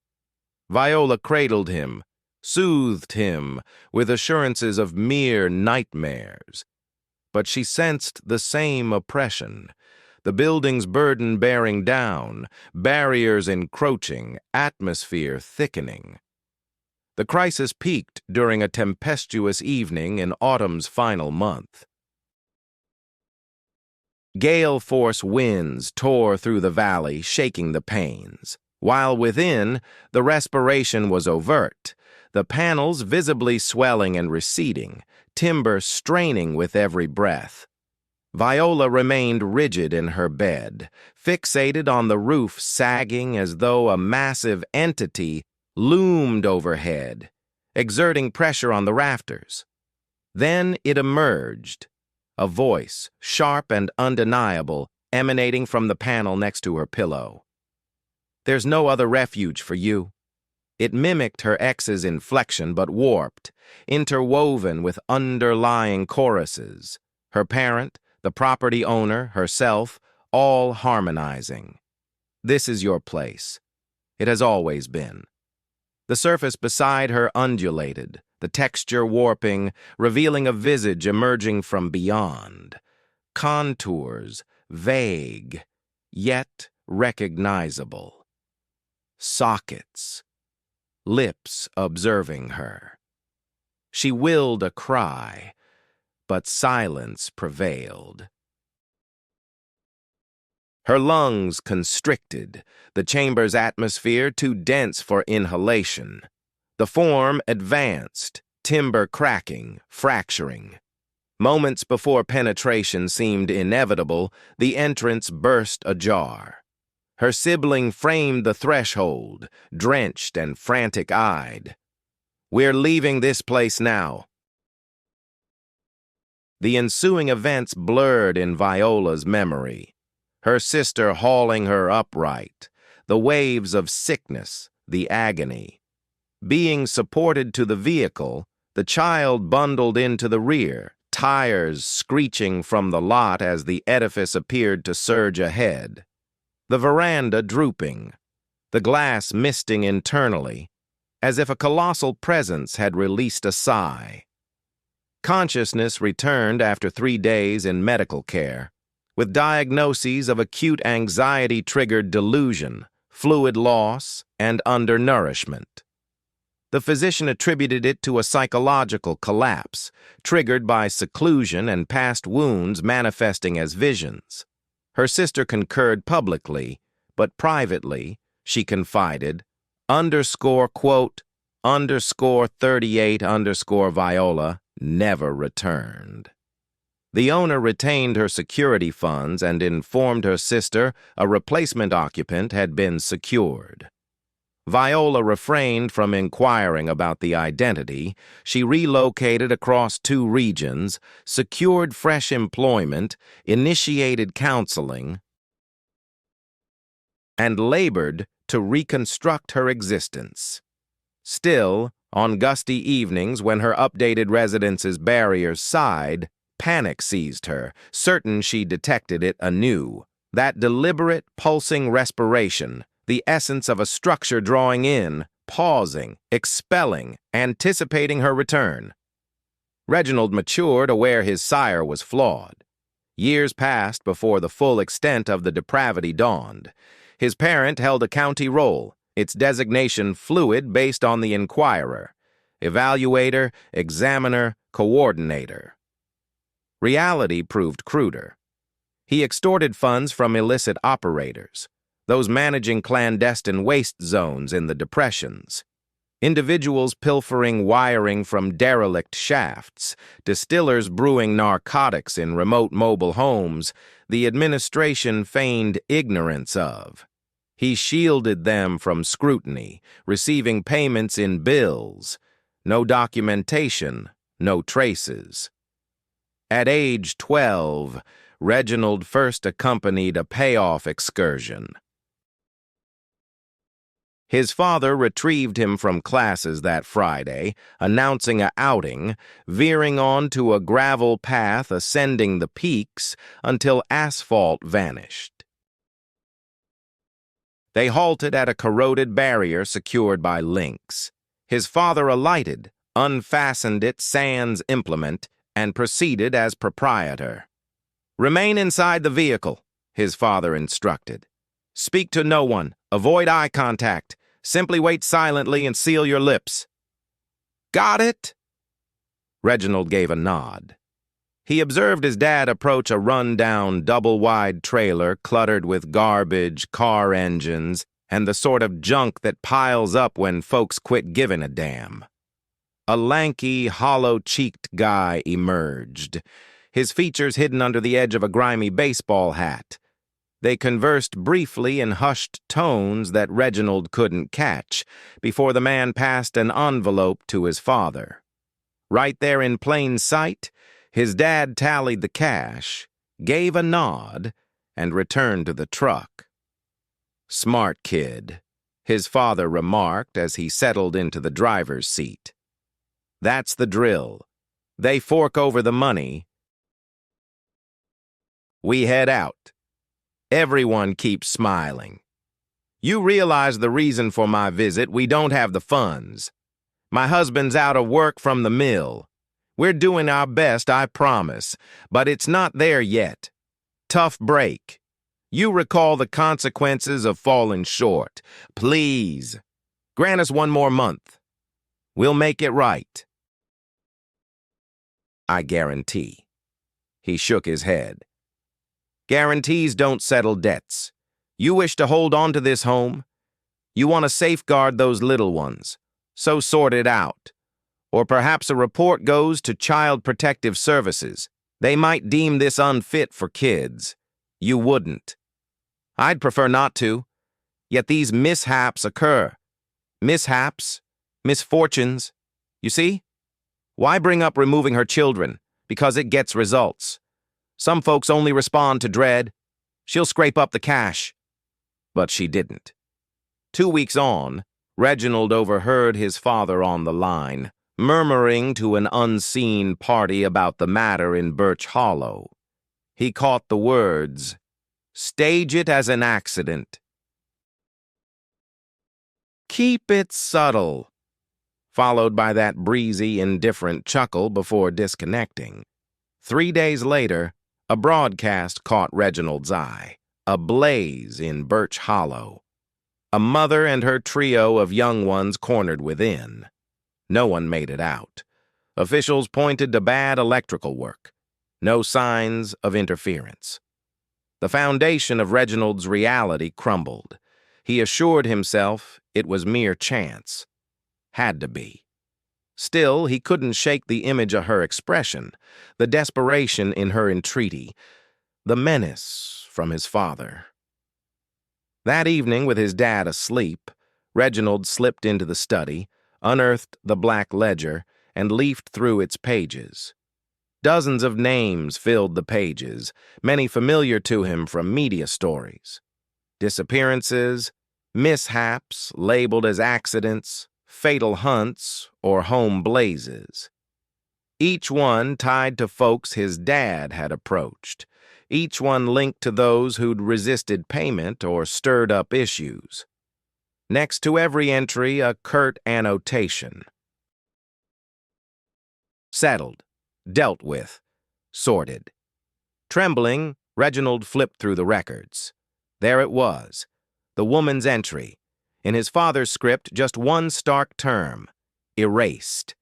Viola cradled him, soothed him with assurances of mere nightmares. But she sensed the same oppression, the building's burden bearing down, barriers encroaching, atmosphere thickening. The crisis peaked during a tempestuous evening in autumn's final month. Gale-force winds tore through the valley, shaking the panes, while within, the respiration was overt, the panels visibly swelling and receding, timber straining with every breath. Viola remained rigid in her bed, fixated on the roof sagging as though a massive entity loomed overhead, exerting pressure on the rafters. Then it emerged, a voice, sharp and undeniable, emanating from the panel next to her pillow. "There's no other refuge for you." It mimicked her ex's inflection but warped, interwoven with underlying choruses. Her parent, the property owner, herself, all harmonizing. "This is your place. It has always been." The surface beside her undulated, the texture warping, revealing a visage emerging from beyond. Contours, vague, yet recognizable. Sockets. Lips observing her. She willed a cry, but silence prevailed. Her lungs constricted, the chamber's atmosphere too dense for inhalation. The form advanced, timber cracking, fracturing. Moments before penetration seemed inevitable, the entrance burst ajar. Her sibling framed the threshold, drenched and frantic-eyed. "We're leaving this place now." The ensuing events blurred in Viola's memory. Her sister hauling her upright, the waves of sickness, the agony. Being supported to the vehicle, the child bundled into the rear, tires screeching from the lot as the edifice appeared to surge ahead. The veranda drooping, the glass misting internally, as if a colossal presence had released a sigh. Consciousness returned after 3 days in medical care, with diagnoses of acute anxiety-triggered delusion, fluid loss, and undernourishment. The physician attributed it to a psychological collapse, triggered by seclusion and past wounds manifesting as visions. Her sister concurred publicly, but privately, she confided, quote, _38 Viola never returned. The owner retained her security funds and informed her sister a replacement occupant had been secured. Viola refrained from inquiring about the identity. She relocated across 2 regions, secured fresh employment, initiated counseling, and labored to reconstruct her existence. Still, on gusty evenings when her updated residence's barriers sighed, panic seized her, certain she detected it anew. That deliberate, pulsing respiration, the essence of a structure drawing in, pausing, expelling, anticipating her return. Reginald matured, aware his sire was flawed. Years passed before the full extent of the depravity dawned. His parent held a county role, its designation fluid based on the inquirer, evaluator, examiner, coordinator. Reality proved cruder. He extorted funds from illicit operators, those managing clandestine waste zones in the depressions. Individuals pilfering wiring from derelict shafts, distillers brewing narcotics in remote mobile homes, the administration feigned ignorance of. He shielded them from scrutiny, receiving payments in bills. No documentation, no traces. At age 12, Reginald first accompanied a payoff excursion. His father retrieved him from classes that Friday, announcing a outing, veering onto a gravel path ascending the peaks until asphalt vanished. They halted at a corroded barrier secured by links. His father alighted, unfastened its sans implement, and proceeded as proprietor. "Remain inside the vehicle," his father instructed. "Speak to no one. Avoid eye contact. Simply wait silently and seal your lips." "Got it?" Reginald gave a nod. He observed his dad approach a run-down, double-wide trailer cluttered with garbage, car engines, and the sort of junk that piles up when folks quit giving a damn. A lanky, hollow-cheeked guy emerged, his features hidden under the edge of a grimy baseball hat. They conversed briefly in hushed tones that Reginald couldn't catch before the man passed an envelope to his father. Right there in plain sight, his dad tallied the cash, gave a nod, and returned to the truck. "Smart kid," his father remarked as he settled into the driver's seat. "That's the drill. They fork over the money. We head out. Everyone keeps smiling. You realize the reason for my visit. We don't have the funds. My husband's out of work from the mill. We're doing our best, I promise, but it's not there yet. Tough break. You recall the consequences of falling short. Please, grant us 1 more month. We'll make it right. I guarantee." He shook his head. "Guarantees don't settle debts. You wish to hold on to this home? You want to safeguard those little ones, so sort it out. Or perhaps a report goes to Child Protective Services. They might deem this unfit for kids. You wouldn't. I'd prefer not to. Yet these mishaps occur. Mishaps, misfortunes. You see? Why bring up removing her children? Because it gets results. Some folks only respond to dread. She'll scrape up the cash." But she didn't. 2 weeks on, Reginald overheard his father on the line, murmuring to an unseen party about the matter in Birch Hollow. He caught the words, "Stage it as an accident. Keep it subtle," followed by that breezy, indifferent chuckle before disconnecting. 3 days later, a broadcast caught Reginald's eye, ablaze in Birch Hollow. A mother and her trio of young ones cornered within. No one made it out. Officials pointed to bad electrical work. No signs of interference. The foundation of Reginald's reality crumbled. He assured himself it was mere chance. Had to be. Still, he couldn't shake the image of her expression, the desperation in her entreaty, the menace from his father. That evening, with his dad asleep, Reginald slipped into the study, unearthed the black ledger, and leafed through its pages. Dozens of names filled the pages, many familiar to him from media stories. Disappearances, mishaps labeled as accidents, fatal hunts, or home blazes. Each one tied to folks his dad had approached, each one linked to those who'd resisted payment or stirred up issues. Next to every entry, a curt annotation. Settled, dealt with, sorted. Trembling, Reginald flipped through the records. There it was, the woman's entry. In his father's script, just one stark term, erased.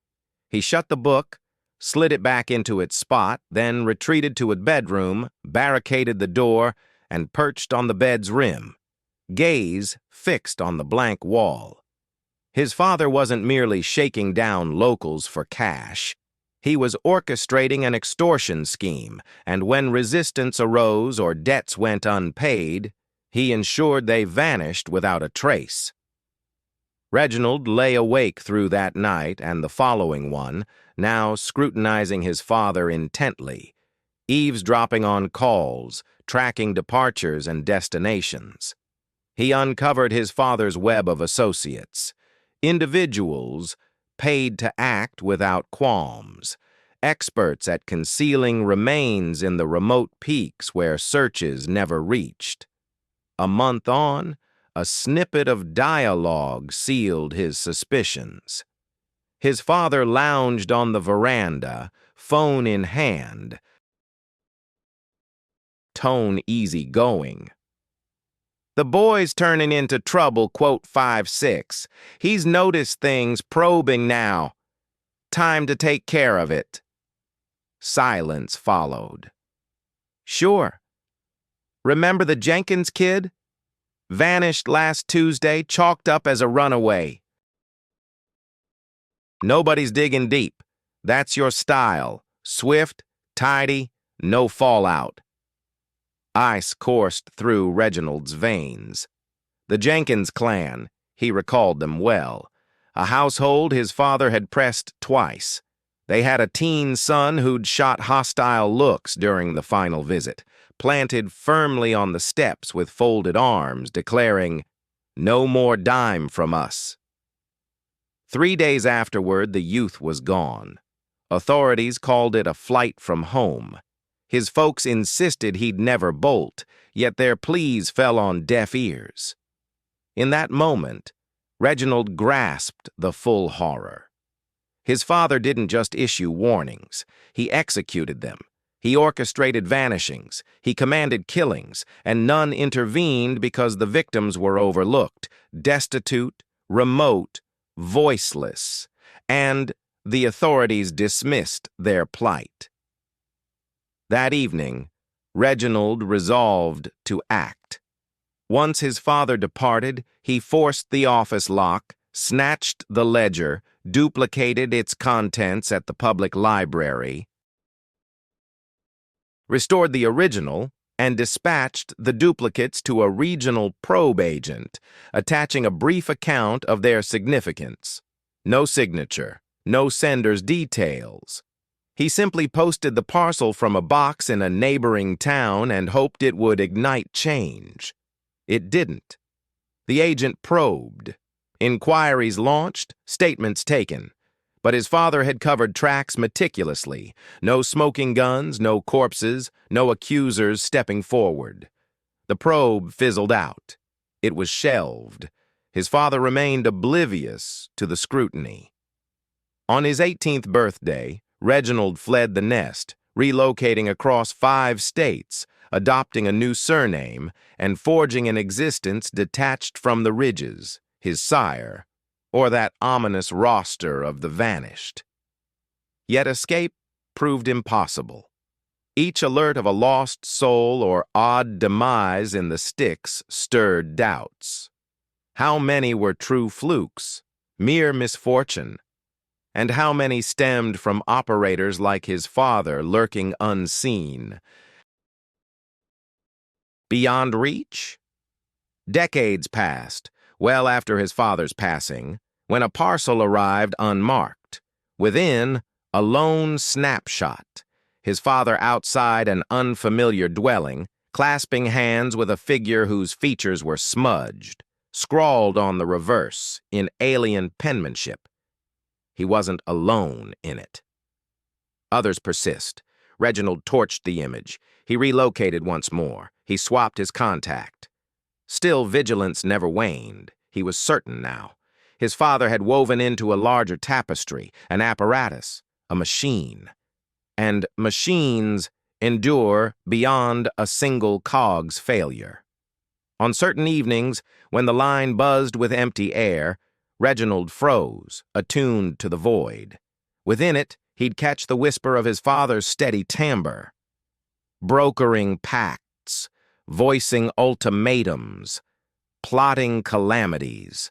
He shut the book, slid it back into its spot, then retreated to a bedroom, barricaded the door, and perched on the bed's rim, gaze fixed on the blank wall. His father wasn't merely shaking down locals for cash. He was orchestrating an extortion scheme, and when resistance arose or debts went unpaid, he ensured they vanished without a trace. Reginald lay awake through that night and the following one, now scrutinizing his father intently, eavesdropping on calls, tracking departures and destinations. He uncovered his father's web of associates, individuals paid to act without qualms, experts at concealing remains in the remote peaks where searches never reached. A month on, a snippet of dialogue sealed his suspicions. His father lounged on the veranda, phone in hand, tone easygoing. "The boy's turning into trouble, quote 5-6. He's noticed things, probing now. Time to take care of it." Silence followed. "Sure. Remember the Jenkins kid? Vanished last Tuesday, chalked up as a runaway." "Nobody's digging deep. That's your style. Swift, tidy, no fallout." Ice coursed through Reginald's veins. The Jenkins clan, he recalled them well. A household his father had pressed twice. They had a teen son who'd shot hostile looks during the final visit, planted firmly on the steps with folded arms, declaring, "No more dime from us." 3 days afterward, the youth was gone. Authorities called it a flight from home. His folks insisted he'd never bolt, yet their pleas fell on deaf ears. In that moment, Reginald grasped the full horror. His father didn't just issue warnings, he executed them. He orchestrated vanishings, he commanded killings, and none intervened because the victims were overlooked, destitute, remote, voiceless, and the authorities dismissed their plight. That evening, Reginald resolved to act. Once his father departed, he forced the office lock, snatched the ledger, duplicated its contents at the public library, restored the original, and dispatched the duplicates to a regional probe agent, attaching a brief account of their significance. No signature, no sender's details. He simply posted the parcel from a box in a neighboring town and hoped it would ignite change. It didn't. The agent probed. Inquiries launched, statements taken. But his father had covered tracks meticulously. No smoking guns, no corpses, no accusers stepping forward. The probe fizzled out. It was shelved. His father remained oblivious to the scrutiny. On his 18th birthday, Reginald fled the nest, relocating across 5 states, adopting a new surname, and forging an existence detached from the ridges, his sire, or that ominous roster of the vanished. Yet escape proved impossible. Each alert of a lost soul or odd demise in the sticks stirred doubts. How many were true flukes, mere misfortune? And how many stemmed from operators like his father lurking unseen? Beyond reach? Decades passed, well after his father's passing, when a parcel arrived unmarked. Within, a lone snapshot. His father outside an unfamiliar dwelling, clasping hands with a figure whose features were smudged, scrawled on the reverse in alien penmanship. He wasn't alone in it. Others persist. Reginald torched the image. He relocated once more. He swapped his contact. Still, vigilance never waned. He was certain now. His father had woven into a larger tapestry, an apparatus, a machine. And machines endure beyond a single cog's failure. On certain evenings, when the line buzzed with empty air, Reginald froze, attuned to the void. Within it, he'd catch the whisper of his father's steady timbre, brokering pacts, voicing ultimatums, plotting calamities.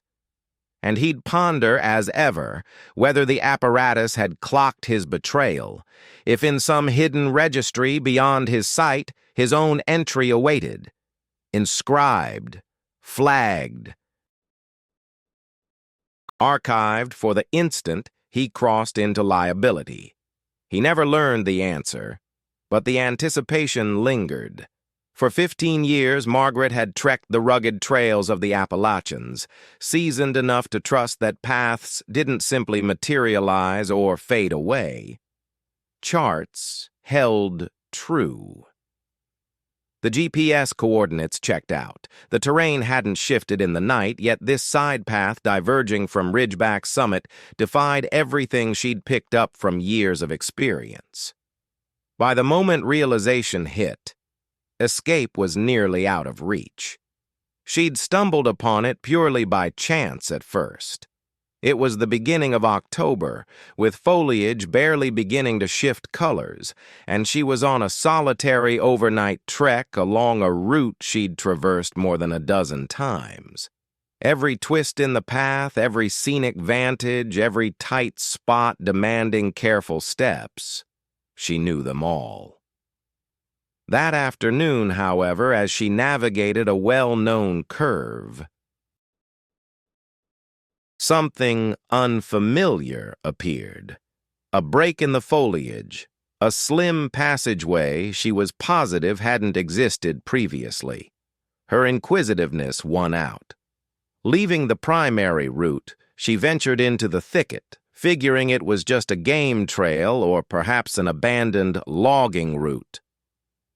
And he'd ponder, as ever, whether the apparatus had clocked his betrayal, if in some hidden registry beyond his sight his own entry awaited, inscribed, flagged, archived for the instant he crossed into liability. He never learned the answer, but the anticipation lingered. For 15 years, Margaret had trekked the rugged trails of the Appalachians, seasoned enough to trust that paths didn't simply materialize or fade away. Charts held true. The GPS coordinates checked out. The terrain hadn't shifted in the night, yet this side path diverging from Ridgeback Summit defied everything she'd picked up from years of experience. By the moment realization hit, escape was nearly out of reach. She'd stumbled upon it purely by chance at first. It was the beginning of October, with foliage barely beginning to shift colors, and she was on a solitary overnight trek along a route she'd traversed more than a dozen times. Every twist in the path, every scenic vantage, every tight spot demanding careful steps, she knew them all. That afternoon, however, as she navigated a well-known curve, something unfamiliar appeared. A break in the foliage, a slim passageway she was positive hadn't existed previously. Her inquisitiveness won out. Leaving the primary route, she ventured into the thicket, figuring it was just a game trail or perhaps an abandoned logging route.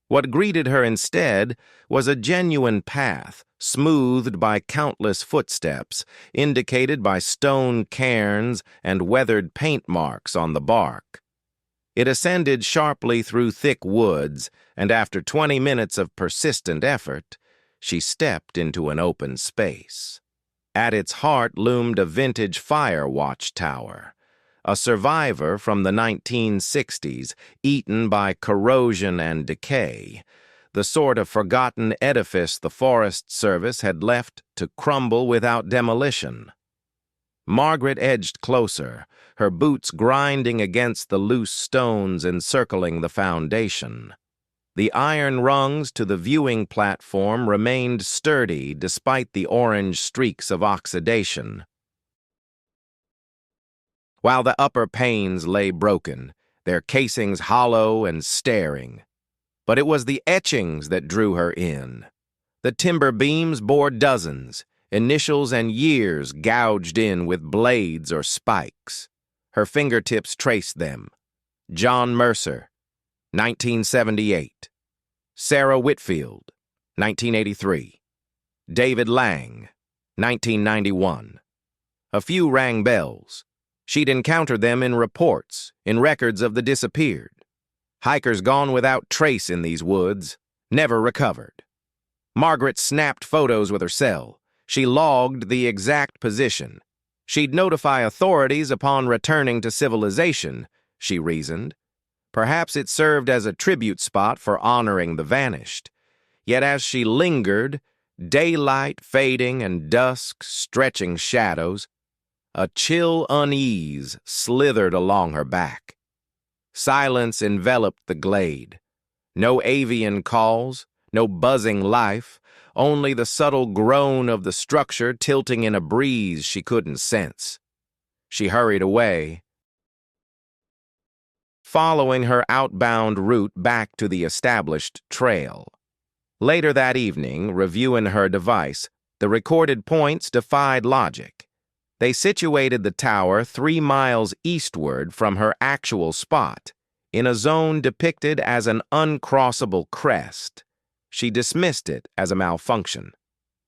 What greeted her instead was a genuine path, smoothed by countless footsteps, indicated by stone cairns and weathered paint marks on the bark. It ascended sharply through thick woods, and after 20 minutes of persistent effort, she stepped into an open space. At its heart loomed a vintage fire watchtower, a survivor from the 1960s, eaten by corrosion and decay, the sort of forgotten edifice the Forest Service had left to crumble without demolition. Margaret edged closer, her boots grinding against the loose stones encircling the foundation. The iron rungs to the viewing platform remained sturdy despite the orange streaks of oxidation, while the upper panes lay broken, their casings hollow and staring. But it was the etchings that drew her in. The timber beams bore dozens, initials and years gouged in with blades or spikes. Her fingertips traced them. John Mercer, 1978. Sarah Whitfield, 1983. David Lang, 1991. A few rang bells. She'd encountered them in reports, in records of the disappeared. Hikers gone without trace in these woods, never recovered. Margaret snapped photos with her cell. She logged the exact position. She'd notify authorities upon returning to civilization, she reasoned. Perhaps it served as a tribute spot for honoring the vanished. Yet as she lingered, Daylight fading and dusk stretching shadows, a chill unease slithered along her back. Silence enveloped the glade. No avian calls, no buzzing life, only the subtle groan of the structure tilting in a breeze she couldn't sense. She hurried away, following her outbound route back to the established trail. Later that evening, reviewing her device, the recorded points defied logic. They situated the tower 3 miles eastward from her actual spot, in a zone depicted as an uncrossable crest. She dismissed it as a malfunction.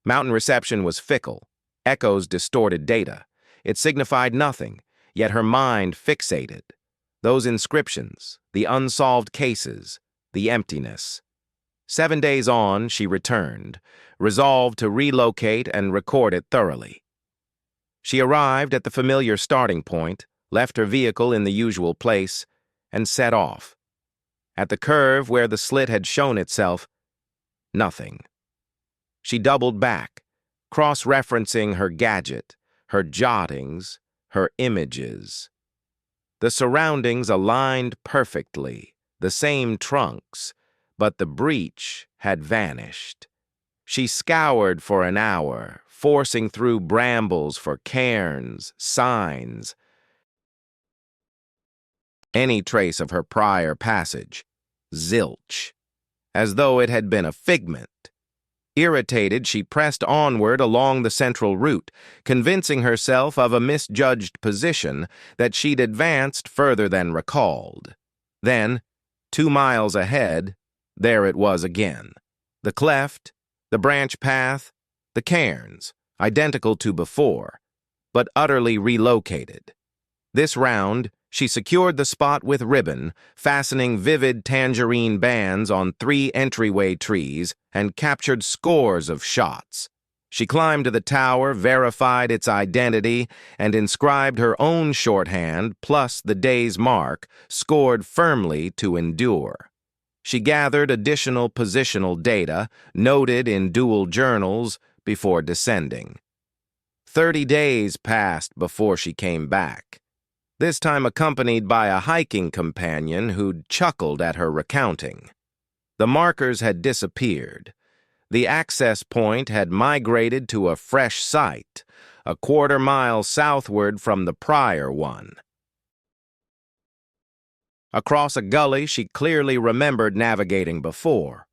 Mountain reception was fickle. Echoes distorted data. It signified nothing, yet her mind fixated. Those inscriptions, the unsolved cases, the emptiness. 7 days on, she returned, resolved to relocate and record it thoroughly. She arrived at the familiar starting point, left her vehicle in the usual place, and set off. At the curve where the slit had shown itself, nothing. She doubled back, cross-referencing her gadget, her jottings, her images. The surroundings aligned perfectly, the same trunks, but the breach had vanished. She scoured for an hour, forcing through brambles for cairns, signs, any trace of her prior passage. Zilch. As though it had been a figment. Irritated, she pressed onward along the central route, convincing herself of a misjudged position that she'd advanced further than recalled. Then, 2 miles ahead, there it was again. The cleft, the branch path, the cairns, identical to before, but utterly relocated. This round, she secured the spot with ribbon, fastening vivid tangerine bands on 3 entryway trees, and captured scores of shots. She climbed to the tower, verified its identity, and inscribed her own shorthand plus the day's mark, scored firmly to endure. She gathered additional positional data, noted in dual journals, before descending. 30 days passed before she came back, this time accompanied by a hiking companion who'd chuckled at her recounting. The markers had disappeared. The access point had migrated to a fresh site, a 1/4 mile southward from the prior one. Across a gully she clearly remembered navigating before.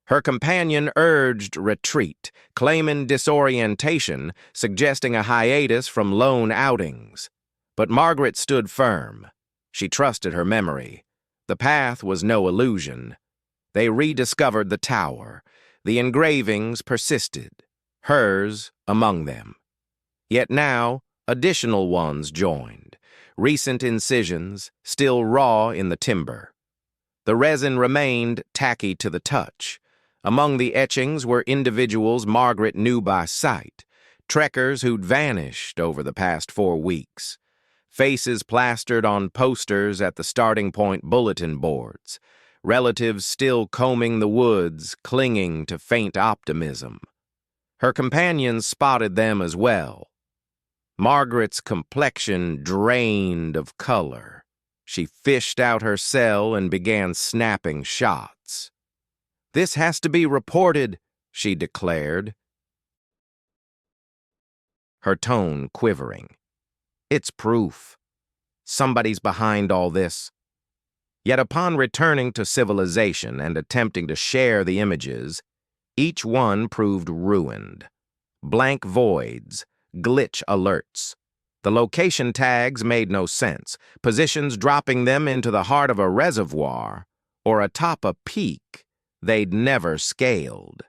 Her companion urged retreat, claiming disorientation, suggesting a hiatus from lone outings. But Margaret stood firm. She trusted her memory. The path was no illusion. They rediscovered the tower. The engravings persisted, hers among them. Yet now, additional ones joined. Recent incisions, still raw in the timber. The resin remained tacky to the touch. Among the etchings were individuals Margaret knew by sight, trekkers who'd vanished over the past 4 weeks, faces plastered on posters at the starting point bulletin boards, relatives still combing the woods, clinging to faint optimism. Her companions spotted them as well. Margaret's complexion drained of color. She fished out her cell and began snapping shots. "This has to be reported," she declared, her tone quivering. "It's proof. Somebody's behind all this." Yet upon returning to civilization and attempting to share the images, each one proved ruined. Blank voids, glitch alerts. The location tags made no sense, positions dropping them into the heart of a reservoir or atop a peak they'd never scaled.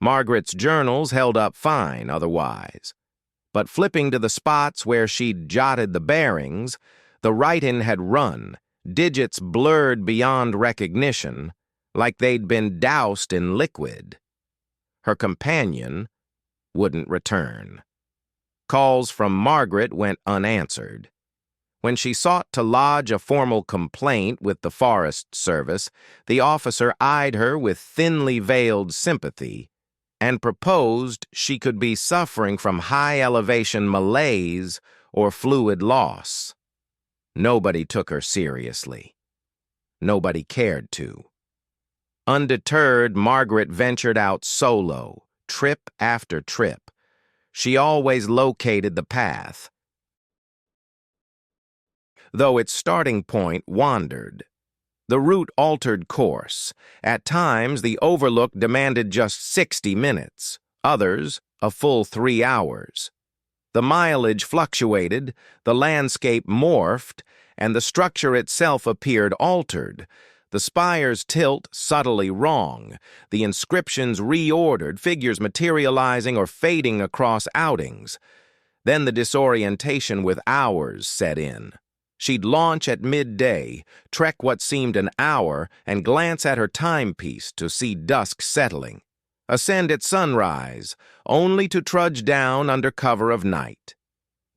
Margaret's journals held up fine otherwise, but flipping to the spots where she'd jotted the bearings, the writing had run, digits blurred beyond recognition, like they'd been doused in liquid. Her companion wouldn't return. Calls from Margaret went unanswered. When she sought to lodge a formal complaint with the Forest Service, the officer eyed her with thinly veiled sympathy and proposed she could be suffering from high-elevation malaise or fluid loss. Nobody took her seriously. Nobody cared to. Undeterred, Margaret ventured out solo, trip after trip. She always located the path, though its starting point wandered. The route altered course. At times, the overlook demanded just 60 minutes, others, a full 3 hours. The mileage fluctuated, the landscape morphed, and the structure itself appeared altered. The spire's tilt subtly wrong, the inscriptions reordered, figures materializing or fading across outings. Then the disorientation with hours set in. She'd launch at midday, trek what seemed an hour, and glance at her timepiece to see dusk settling. Ascend at sunrise, only to trudge down under cover of night.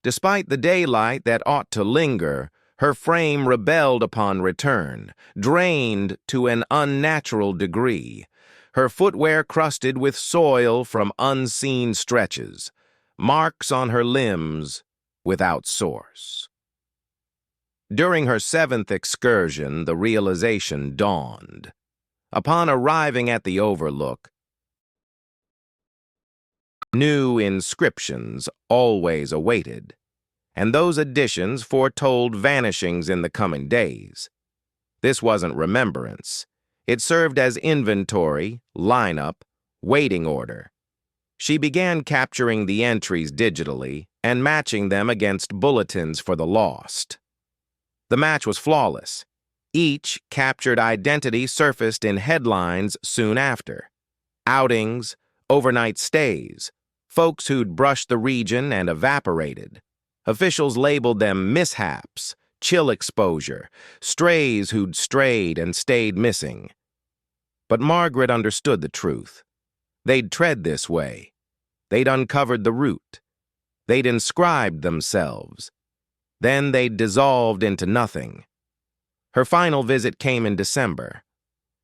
Despite the daylight that ought to linger, her frame rebelled upon return, drained to an unnatural degree, her footwear crusted with soil from unseen stretches, marks on her limbs without source. During her 7th excursion, the realization dawned. Upon arriving at the overlook, new inscriptions always awaited, and those additions foretold vanishings in the coming days. This wasn't remembrance. It served as inventory, lineup, waiting order. She began capturing the entries digitally and matching them against bulletins for the lost. The match was flawless. Each captured identity surfaced in headlines soon after. Outings, overnight stays, folks who'd brushed the region and evaporated. Officials labeled them mishaps, chill exposure, strays who'd strayed and stayed missing. But Margaret understood the truth. They'd tread this way. They'd uncovered the route. They'd inscribed themselves. Then they'd dissolved into nothing. Her final visit came in December.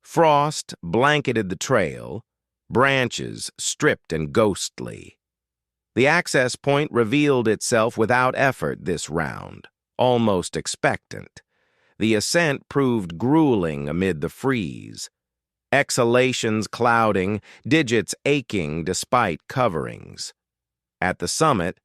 Frost blanketed the trail, branches stripped and ghostly. The access point revealed itself without effort this round, almost expectant. The ascent proved grueling amid the freeze. Exhalations clouding, digits aching despite coverings. At the summit,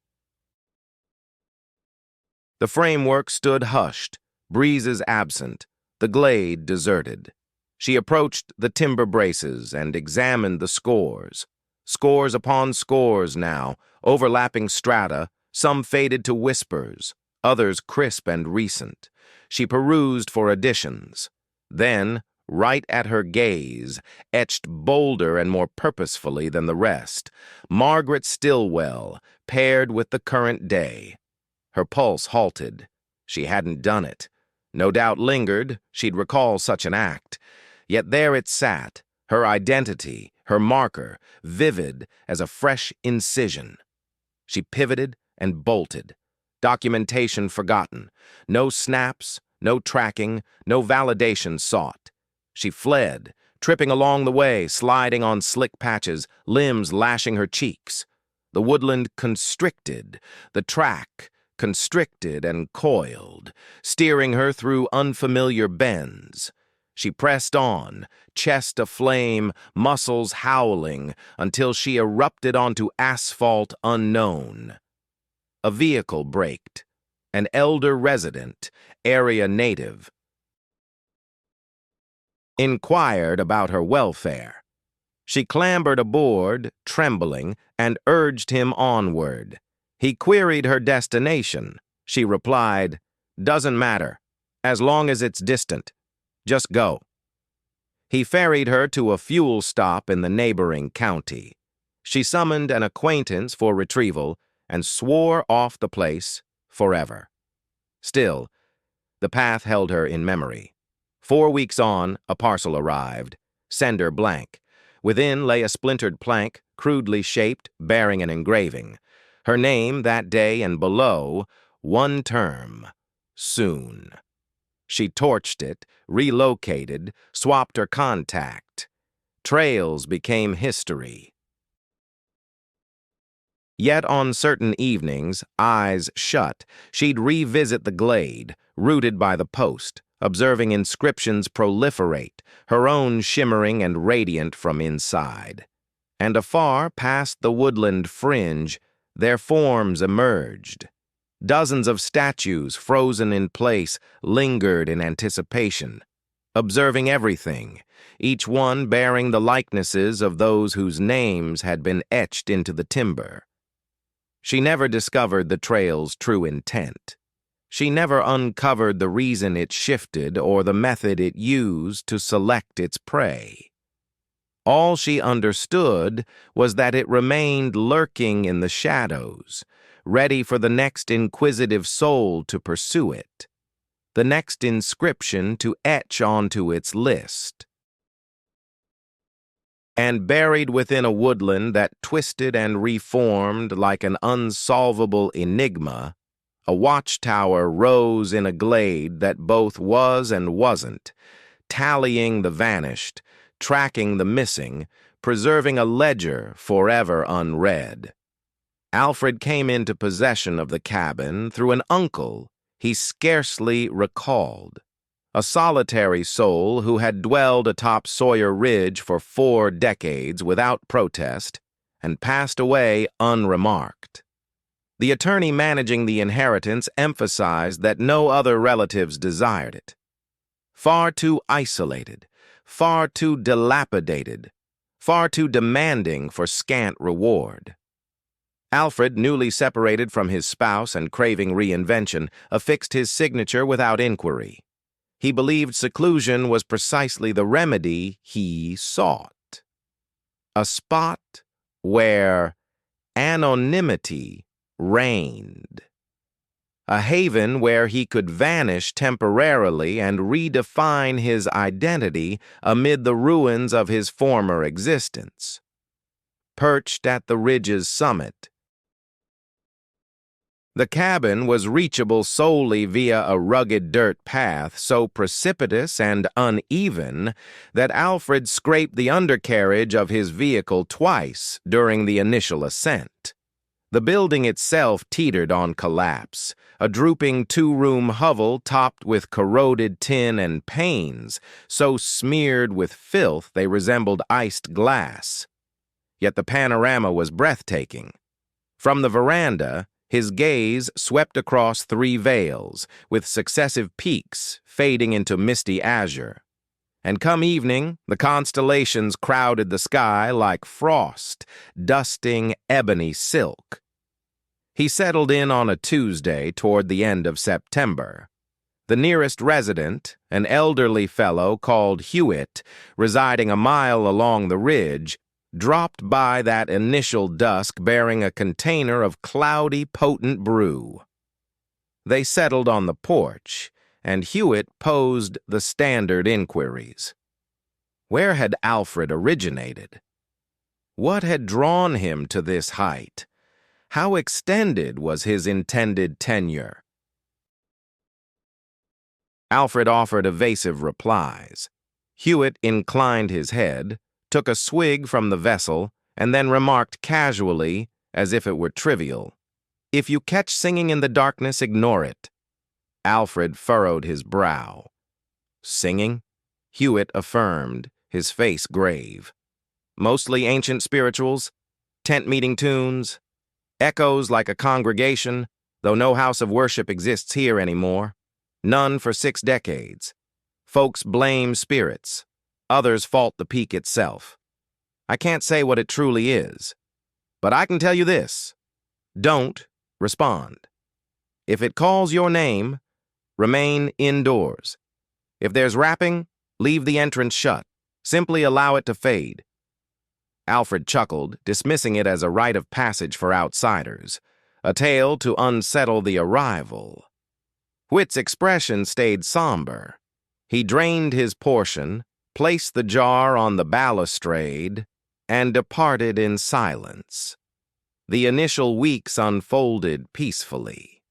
the framework stood hushed, breezes absent, the glade deserted. She approached the timber braces and examined the scores. Scores upon scores now, overlapping strata, some faded to whispers, others crisp and recent. She perused for additions. Then, right at her gaze, etched bolder and more purposefully than the rest, Margaret Stillwell, paired with the current day. Her pulse halted. She hadn't done it. No doubt lingered, she'd recall such an act. Yet there it sat, her identity, her marker, vivid as a fresh incision. She pivoted and bolted. Documentation forgotten. No snaps, no tracking, no validation sought. She fled, tripping along the way, sliding on slick patches, limbs lashing her cheeks. The woodland constricted, the track constricted and coiled, steering her through unfamiliar bends. She pressed on, chest aflame, muscles howling, until she erupted onto asphalt unknown. A vehicle braked. An elder resident, area native, inquired about her welfare. She clambered aboard, trembling, and urged him onward. He queried her destination. She replied, "Doesn't matter, as long as it's distant. Just go." He ferried her to a fuel stop in the neighboring county. She summoned an acquaintance for retrieval and swore off the place forever. Still, the path held her in memory. 4 weeks on, a parcel arrived, sender blank. Within lay a splintered plank, crudely shaped, bearing an engraving. Her name that day, and below, one term, soon. She torched it, relocated, swapped her contact. Trails became history. Yet on certain evenings, eyes shut, she'd revisit the glade, rooted by the post, observing inscriptions proliferate, her own shimmering and radiant from inside. And afar, past the woodland fringe, their forms emerged. Dozens of statues, frozen in place, lingered in anticipation, observing everything, each one bearing the likenesses of those whose names had been etched into the timber. She never discovered the trail's true intent. She never uncovered the reason it shifted or the method it used to select its prey. All she understood was that it remained lurking in the shadows, ready for the next inquisitive soul to pursue it, the next inscription to etch onto its list. And buried within a woodland that twisted and reformed like an unsolvable enigma, a watchtower rose in a glade that both was and wasn't, tallying the vanished, tracking the missing, preserving a ledger forever unread. Alfred came into possession of the cabin through an uncle he scarcely recalled, a solitary soul who had dwelled atop Sawyer Ridge for 4 decades without protest and passed away unremarked. The attorney managing the inheritance emphasized that no other relatives desired it. Far too isolated, far too dilapidated, far too demanding for scant reward. Alfred, newly separated from his spouse and craving reinvention, affixed his signature without inquiry. He believed seclusion was precisely the remedy he sought. A spot where anonymity reigned. A haven where he could vanish temporarily and redefine his identity amid the ruins of his former existence. Perched at the ridge's summit, the cabin was reachable solely via a rugged dirt path so precipitous and uneven that Alfred scraped the undercarriage of his vehicle twice during the initial ascent. The building itself teetered on collapse, a drooping 2-room hovel topped with corroded tin and panes, so smeared with filth they resembled iced glass. Yet the panorama was breathtaking. From the veranda, his gaze swept across 3 vales, with successive peaks fading into misty azure. And come evening, the constellations crowded the sky like frost, dusting ebony silk. He settled in on a Tuesday toward the end of September. The nearest resident, an elderly fellow called Hewitt, residing a mile along the ridge, dropped by that initial dusk bearing a container of cloudy, potent brew. They settled on the porch, and Hewitt posed the standard inquiries. Where had Alfred originated? What had drawn him to this height? How extended was his intended tenure? Alfred offered evasive replies. Hewitt inclined his head, took a swig from the vessel, and then remarked casually, as if it were trivial, "If you catch singing in the darkness, ignore it." Alfred furrowed his brow. "Singing?" Hewitt affirmed, his face grave. "Mostly ancient spirituals, tent-meeting tunes, echoes like a congregation, though no house of worship exists here anymore. None for 6 decades. Folks blame spirits. Others fault the peak itself. I can't say what it truly is, but I can tell you this: don't respond. If it calls your name, remain indoors. If there's rapping, leave the entrance shut. Simply allow it to fade." Alfred chuckled, dismissing it as a rite of passage for outsiders, a tale to unsettle the arrival. Whit's expression stayed somber. He drained his portion, placed the jar on the balustrade, and departed in silence. The initial weeks unfolded peacefully.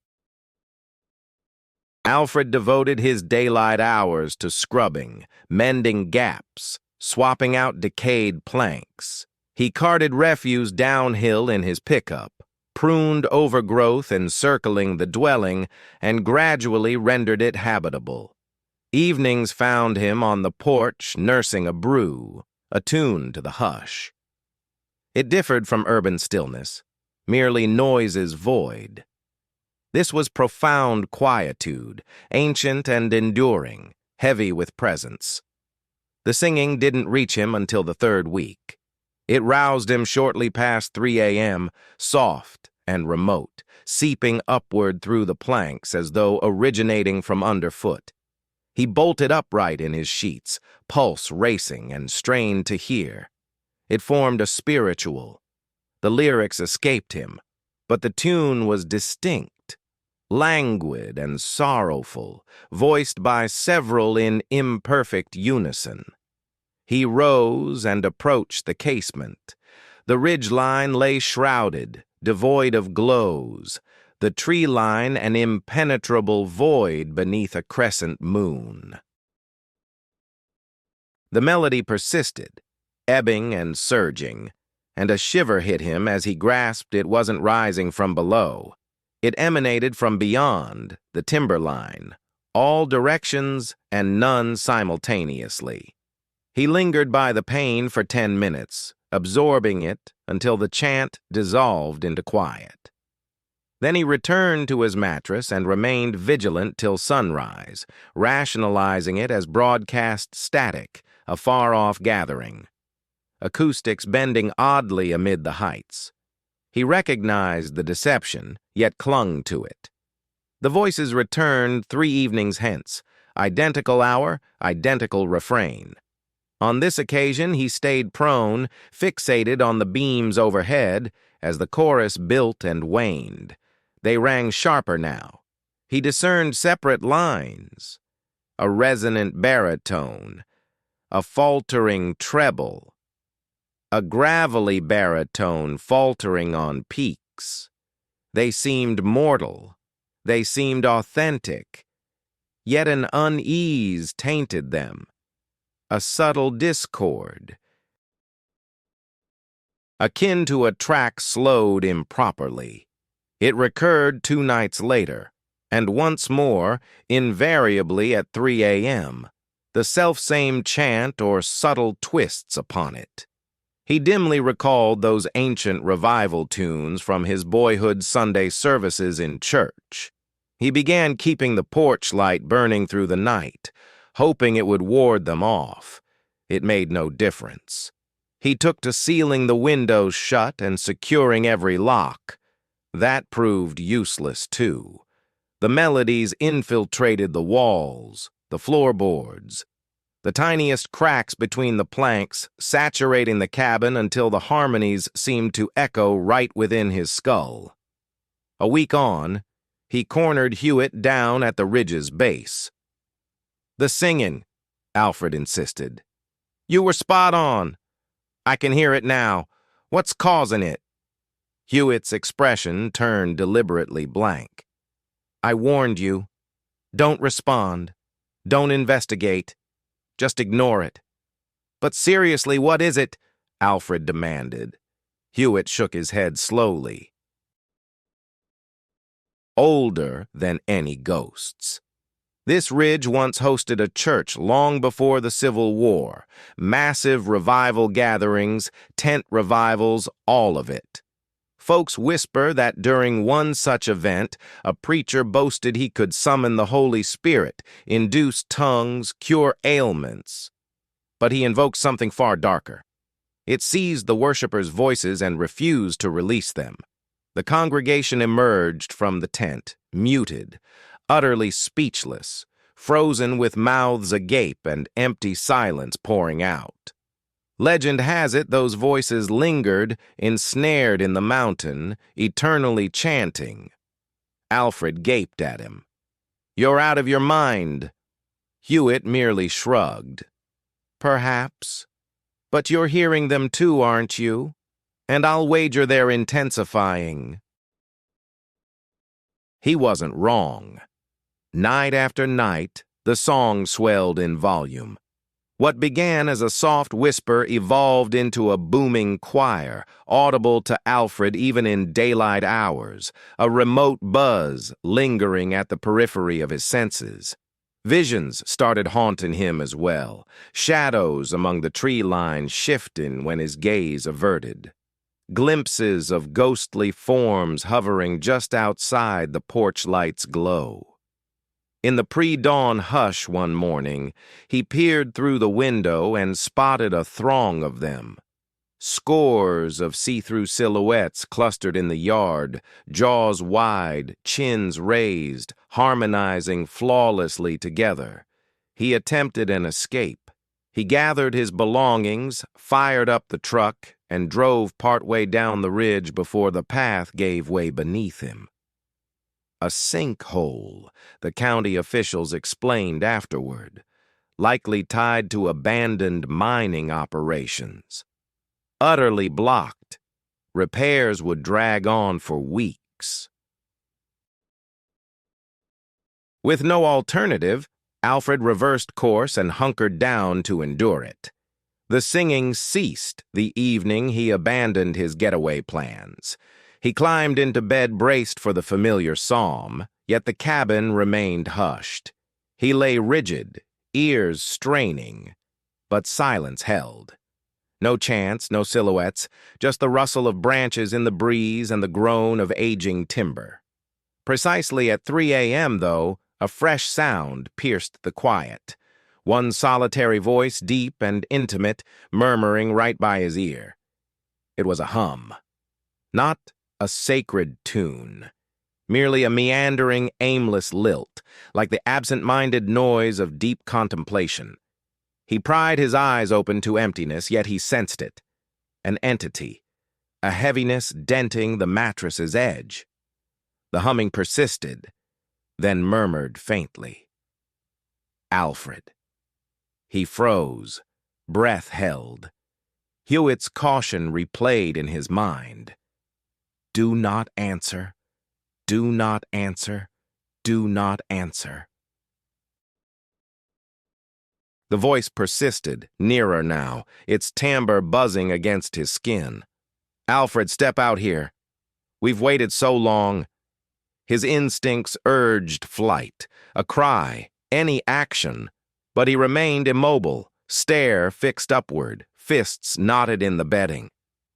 Alfred devoted his daylight hours to scrubbing, mending gaps, swapping out decayed planks. He carted refuse downhill in his pickup, pruned overgrowth encircling the dwelling and gradually rendered it habitable. Evenings found him on the porch nursing a brew, attuned to the hush. It differed from urban stillness, merely noises void. This was profound quietude, ancient and enduring, heavy with presence. The singing didn't reach him until the third week. It roused him shortly past 3 a.m., soft and remote, seeping upward through the planks as though originating from underfoot. He bolted upright in his sheets, pulse racing and strained to hear. It formed a spiritual. The lyrics escaped him, but the tune was distinct, languid and sorrowful, voiced by several in imperfect unison. He rose and approached the casement. The ridgeline lay shrouded, devoid of glows, the tree line an impenetrable void beneath a crescent moon. The melody persisted, ebbing and surging, and a shiver hit him as he grasped it wasn't rising from below. It emanated from beyond, the timberline, all directions and none simultaneously. He lingered by the pane for 10 minutes, absorbing it until the chant dissolved into quiet. Then he returned to his mattress and remained vigilant till sunrise, rationalizing it as broadcast static, a far-off gathering. Acoustics bending oddly amid the heights. He recognized the deception, yet clung to it. The voices returned 3 evenings hence, identical hour, identical refrain. On this occasion he stayed prone, fixated on the beams overhead, as the chorus built and waned. They rang sharper now. He discerned separate lines, a resonant baritone, a faltering treble, a gravelly baritone faltering on peaks. They seemed mortal. They seemed authentic. Yet an unease tainted them, a subtle discord, akin to a track slowed improperly. It recurred 2 nights later, and once more, invariably at 3 a.m., the selfsame chant or subtle twists upon it. He dimly recalled those ancient revival tunes from his boyhood Sunday services in church. He began keeping the porch light burning through the night, hoping it would ward them off. It made no difference. He took to sealing the windows shut and securing every lock. That proved useless, too. The melodies infiltrated the walls, the floorboards, the tiniest cracks between the planks, saturating the cabin until the harmonies seemed to echo right within his skull. A week on, he cornered Hewitt down at the ridge's base. "The singing," Alfred insisted. "You were spot on. I can hear it now. What's causing it?" Hewitt's expression turned deliberately blank. "I warned you. Don't respond. Don't investigate. Just ignore it." "But seriously, what is it?" Alfred demanded. Hewitt shook his head slowly. "Older than any ghosts. This ridge once hosted a church long before the Civil War. Massive revival gatherings, tent revivals, all of it. Folks whisper that during one such event, a preacher boasted he could summon the Holy Spirit, induce tongues, cure ailments. But he invoked something far darker. It seized the worshippers' voices and refused to release them. The congregation emerged from the tent, muted, utterly speechless, frozen with mouths agape and empty silence pouring out. Legend has it those voices lingered, ensnared in the mountain, eternally chanting. Alfred gaped at him. "You're out of your mind." Hewitt merely shrugged. "Perhaps. But you're hearing them too, aren't you? And I'll wager they're intensifying." He wasn't wrong. Night after night, the song swelled in volume. What began as a soft whisper evolved into a booming choir, audible to Alfred even in daylight hours, a remote buzz lingering at the periphery of his senses. Visions started haunting him as well, shadows among the tree lines shifting when his gaze averted. Glimpses of ghostly forms hovering just outside the porch light's glow. In the pre-dawn hush one morning, he peered through the window and spotted a throng of them. Scores of see-through silhouettes clustered in the yard, jaws wide, chins raised, harmonizing flawlessly together. He attempted an escape. He gathered his belongings, fired up the truck, and drove partway down the ridge before the path gave way beneath him. A sinkhole, the county officials explained afterward, likely tied to abandoned mining operations. Utterly blocked, repairs would drag on for weeks. With no alternative, Alfred reversed course and hunkered down to endure it. The singing ceased the evening he abandoned his getaway plans. He climbed into bed braced for the familiar psalm, yet the cabin remained hushed. He lay rigid, ears straining, but silence held. No chants, no silhouettes, just the rustle of branches in the breeze and the groan of aging timber. Precisely at 3 a.m., though, a fresh sound pierced the quiet. One solitary voice, deep and intimate, murmuring right by his ear. It was a hum. Not a sacred tune, merely a meandering, aimless lilt, like the absent-minded noise of deep contemplation. He pried his eyes open to emptiness, yet he sensed it. An entity, a heaviness denting the mattress's edge. The humming persisted, then murmured faintly. Alfred. He froze, breath held. Hewitt's caution replayed in his mind. Do not answer. Do not answer. Do not answer. The voice persisted, nearer now, its timbre buzzing against his skin. Alfred, step out here. We've waited so long. His instincts urged flight, a cry, any action, but he remained immobile, stare fixed upward, fists knotted in the bedding.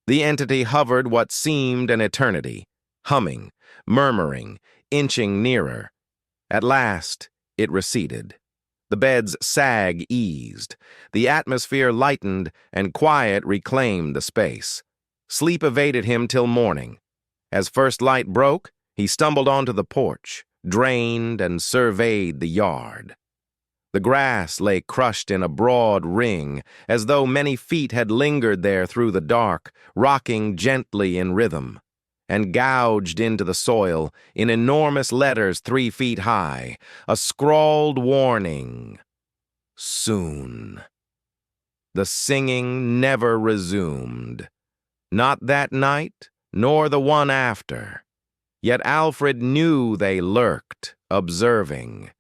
The entity hovered what seemed an eternity, humming, murmuring, inching nearer. At last, it receded. The bed's sag eased. The atmosphere lightened, and quiet reclaimed the space. Sleep evaded him till morning. As first light broke, he stumbled onto the porch, drained and surveyed the yard. The grass lay crushed in a broad ring, as though many feet had lingered there through the dark, rocking gently in rhythm. And gouged into the soil, in enormous letters 3 feet high, a scrawled warning. Soon. The singing never resumed. Not that night, nor the one after. Yet Alfred knew they lurked, observing.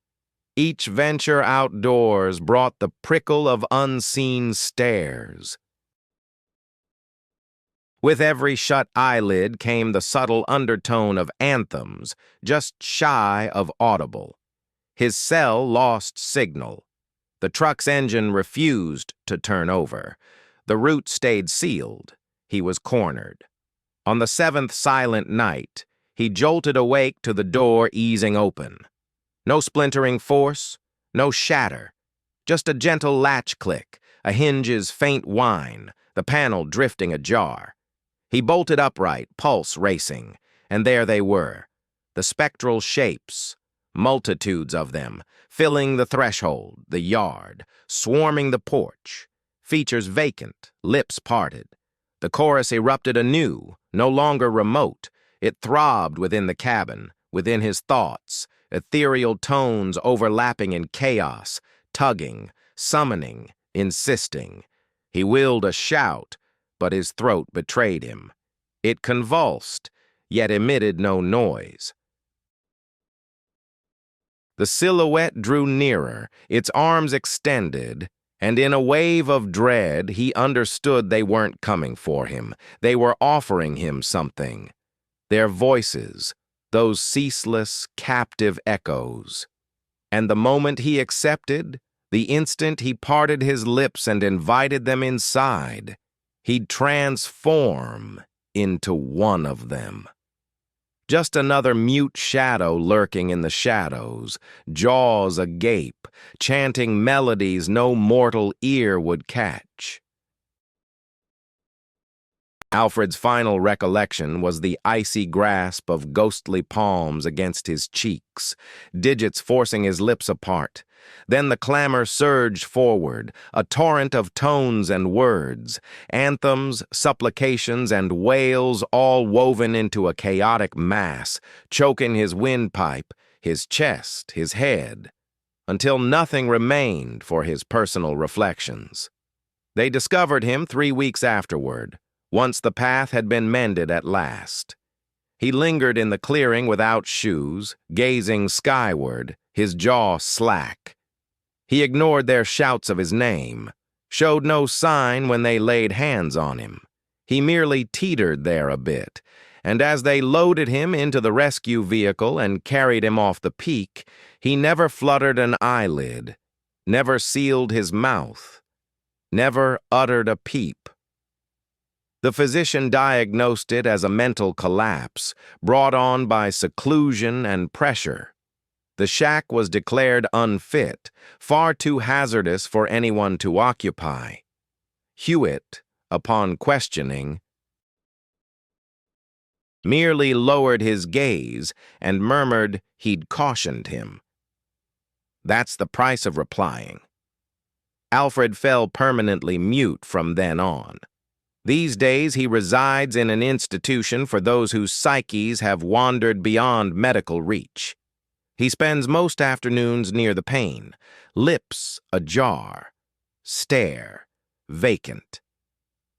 Each venture outdoors brought the prickle of unseen stares. With every shut eyelid came the subtle undertone of anthems, just shy of audible. His cell lost signal. The truck's engine refused to turn over. The route stayed sealed. He was cornered. On the 7th silent night, he jolted awake to the door easing open. No splintering force, no shatter, just a gentle latch click, a hinge's faint whine, the panel drifting ajar. He bolted upright, pulse racing, and there they were, the spectral shapes, multitudes of them, filling the threshold, the yard, swarming the porch, features vacant, lips parted. The chorus erupted anew, no longer remote. It throbbed within the cabin, within his thoughts, ethereal tones overlapping in chaos, tugging, summoning, insisting. He willed a shout, but his throat betrayed him. It convulsed, yet emitted no noise. The silhouette drew nearer, its arms extended, And in a wave of dread, he understood they weren't coming for him. They were offering him something. Their voices, those ceaseless, captive echoes. And the moment he accepted, the instant he parted his lips and invited them inside, he'd transform into one of them. Just another mute shadow lurking in the shadows, jaws agape, chanting melodies no mortal ear would catch. Alfred's final recollection was the icy grasp of ghostly palms against his cheeks, digits forcing his lips apart. Then the clamor surged forward, a torrent of tones and words, anthems, supplications, and wails all woven into a chaotic mass, choking his windpipe, his chest, his head, until nothing remained for his personal reflections. They discovered him 3 weeks afterward, once the path had been mended at last. He lingered in the clearing without shoes, gazing skyward, his jaw slack. He ignored their shouts of his name, showed no sign when they laid hands on him. He merely teetered there a bit, and as they loaded him into the rescue vehicle and carried him off the peak, he never fluttered an eyelid, never sealed his mouth, never uttered a peep. The physician diagnosed it as a mental collapse, brought on by seclusion and pressure. The shack was declared unfit, far too hazardous for anyone to occupy. Hewitt, upon questioning, merely lowered his gaze and murmured he'd cautioned him. That's the price of replying. Alfred fell permanently mute from then on. These days he resides in an institution for those whose psyches have wandered beyond medical reach. He spends most afternoons near the pane, lips ajar, stare, vacant.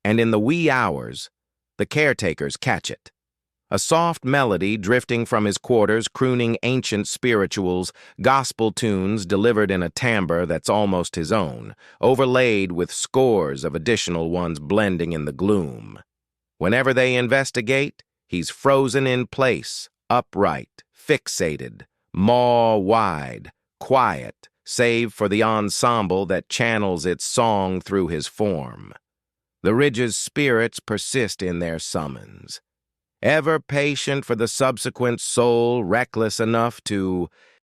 And in the wee hours, the caretakers catch it. A soft melody drifting from his quarters, crooning ancient spirituals, gospel tunes delivered in a timbre that's almost his own, overlaid with scores of additional ones blending in the gloom. Whenever they investigate, he's frozen in place, upright, fixated, maw wide, quiet, save for the ensemble that channels its song through his form. The ridge's spirits persist in their summons, ever patient for the subsequent soul reckless enough to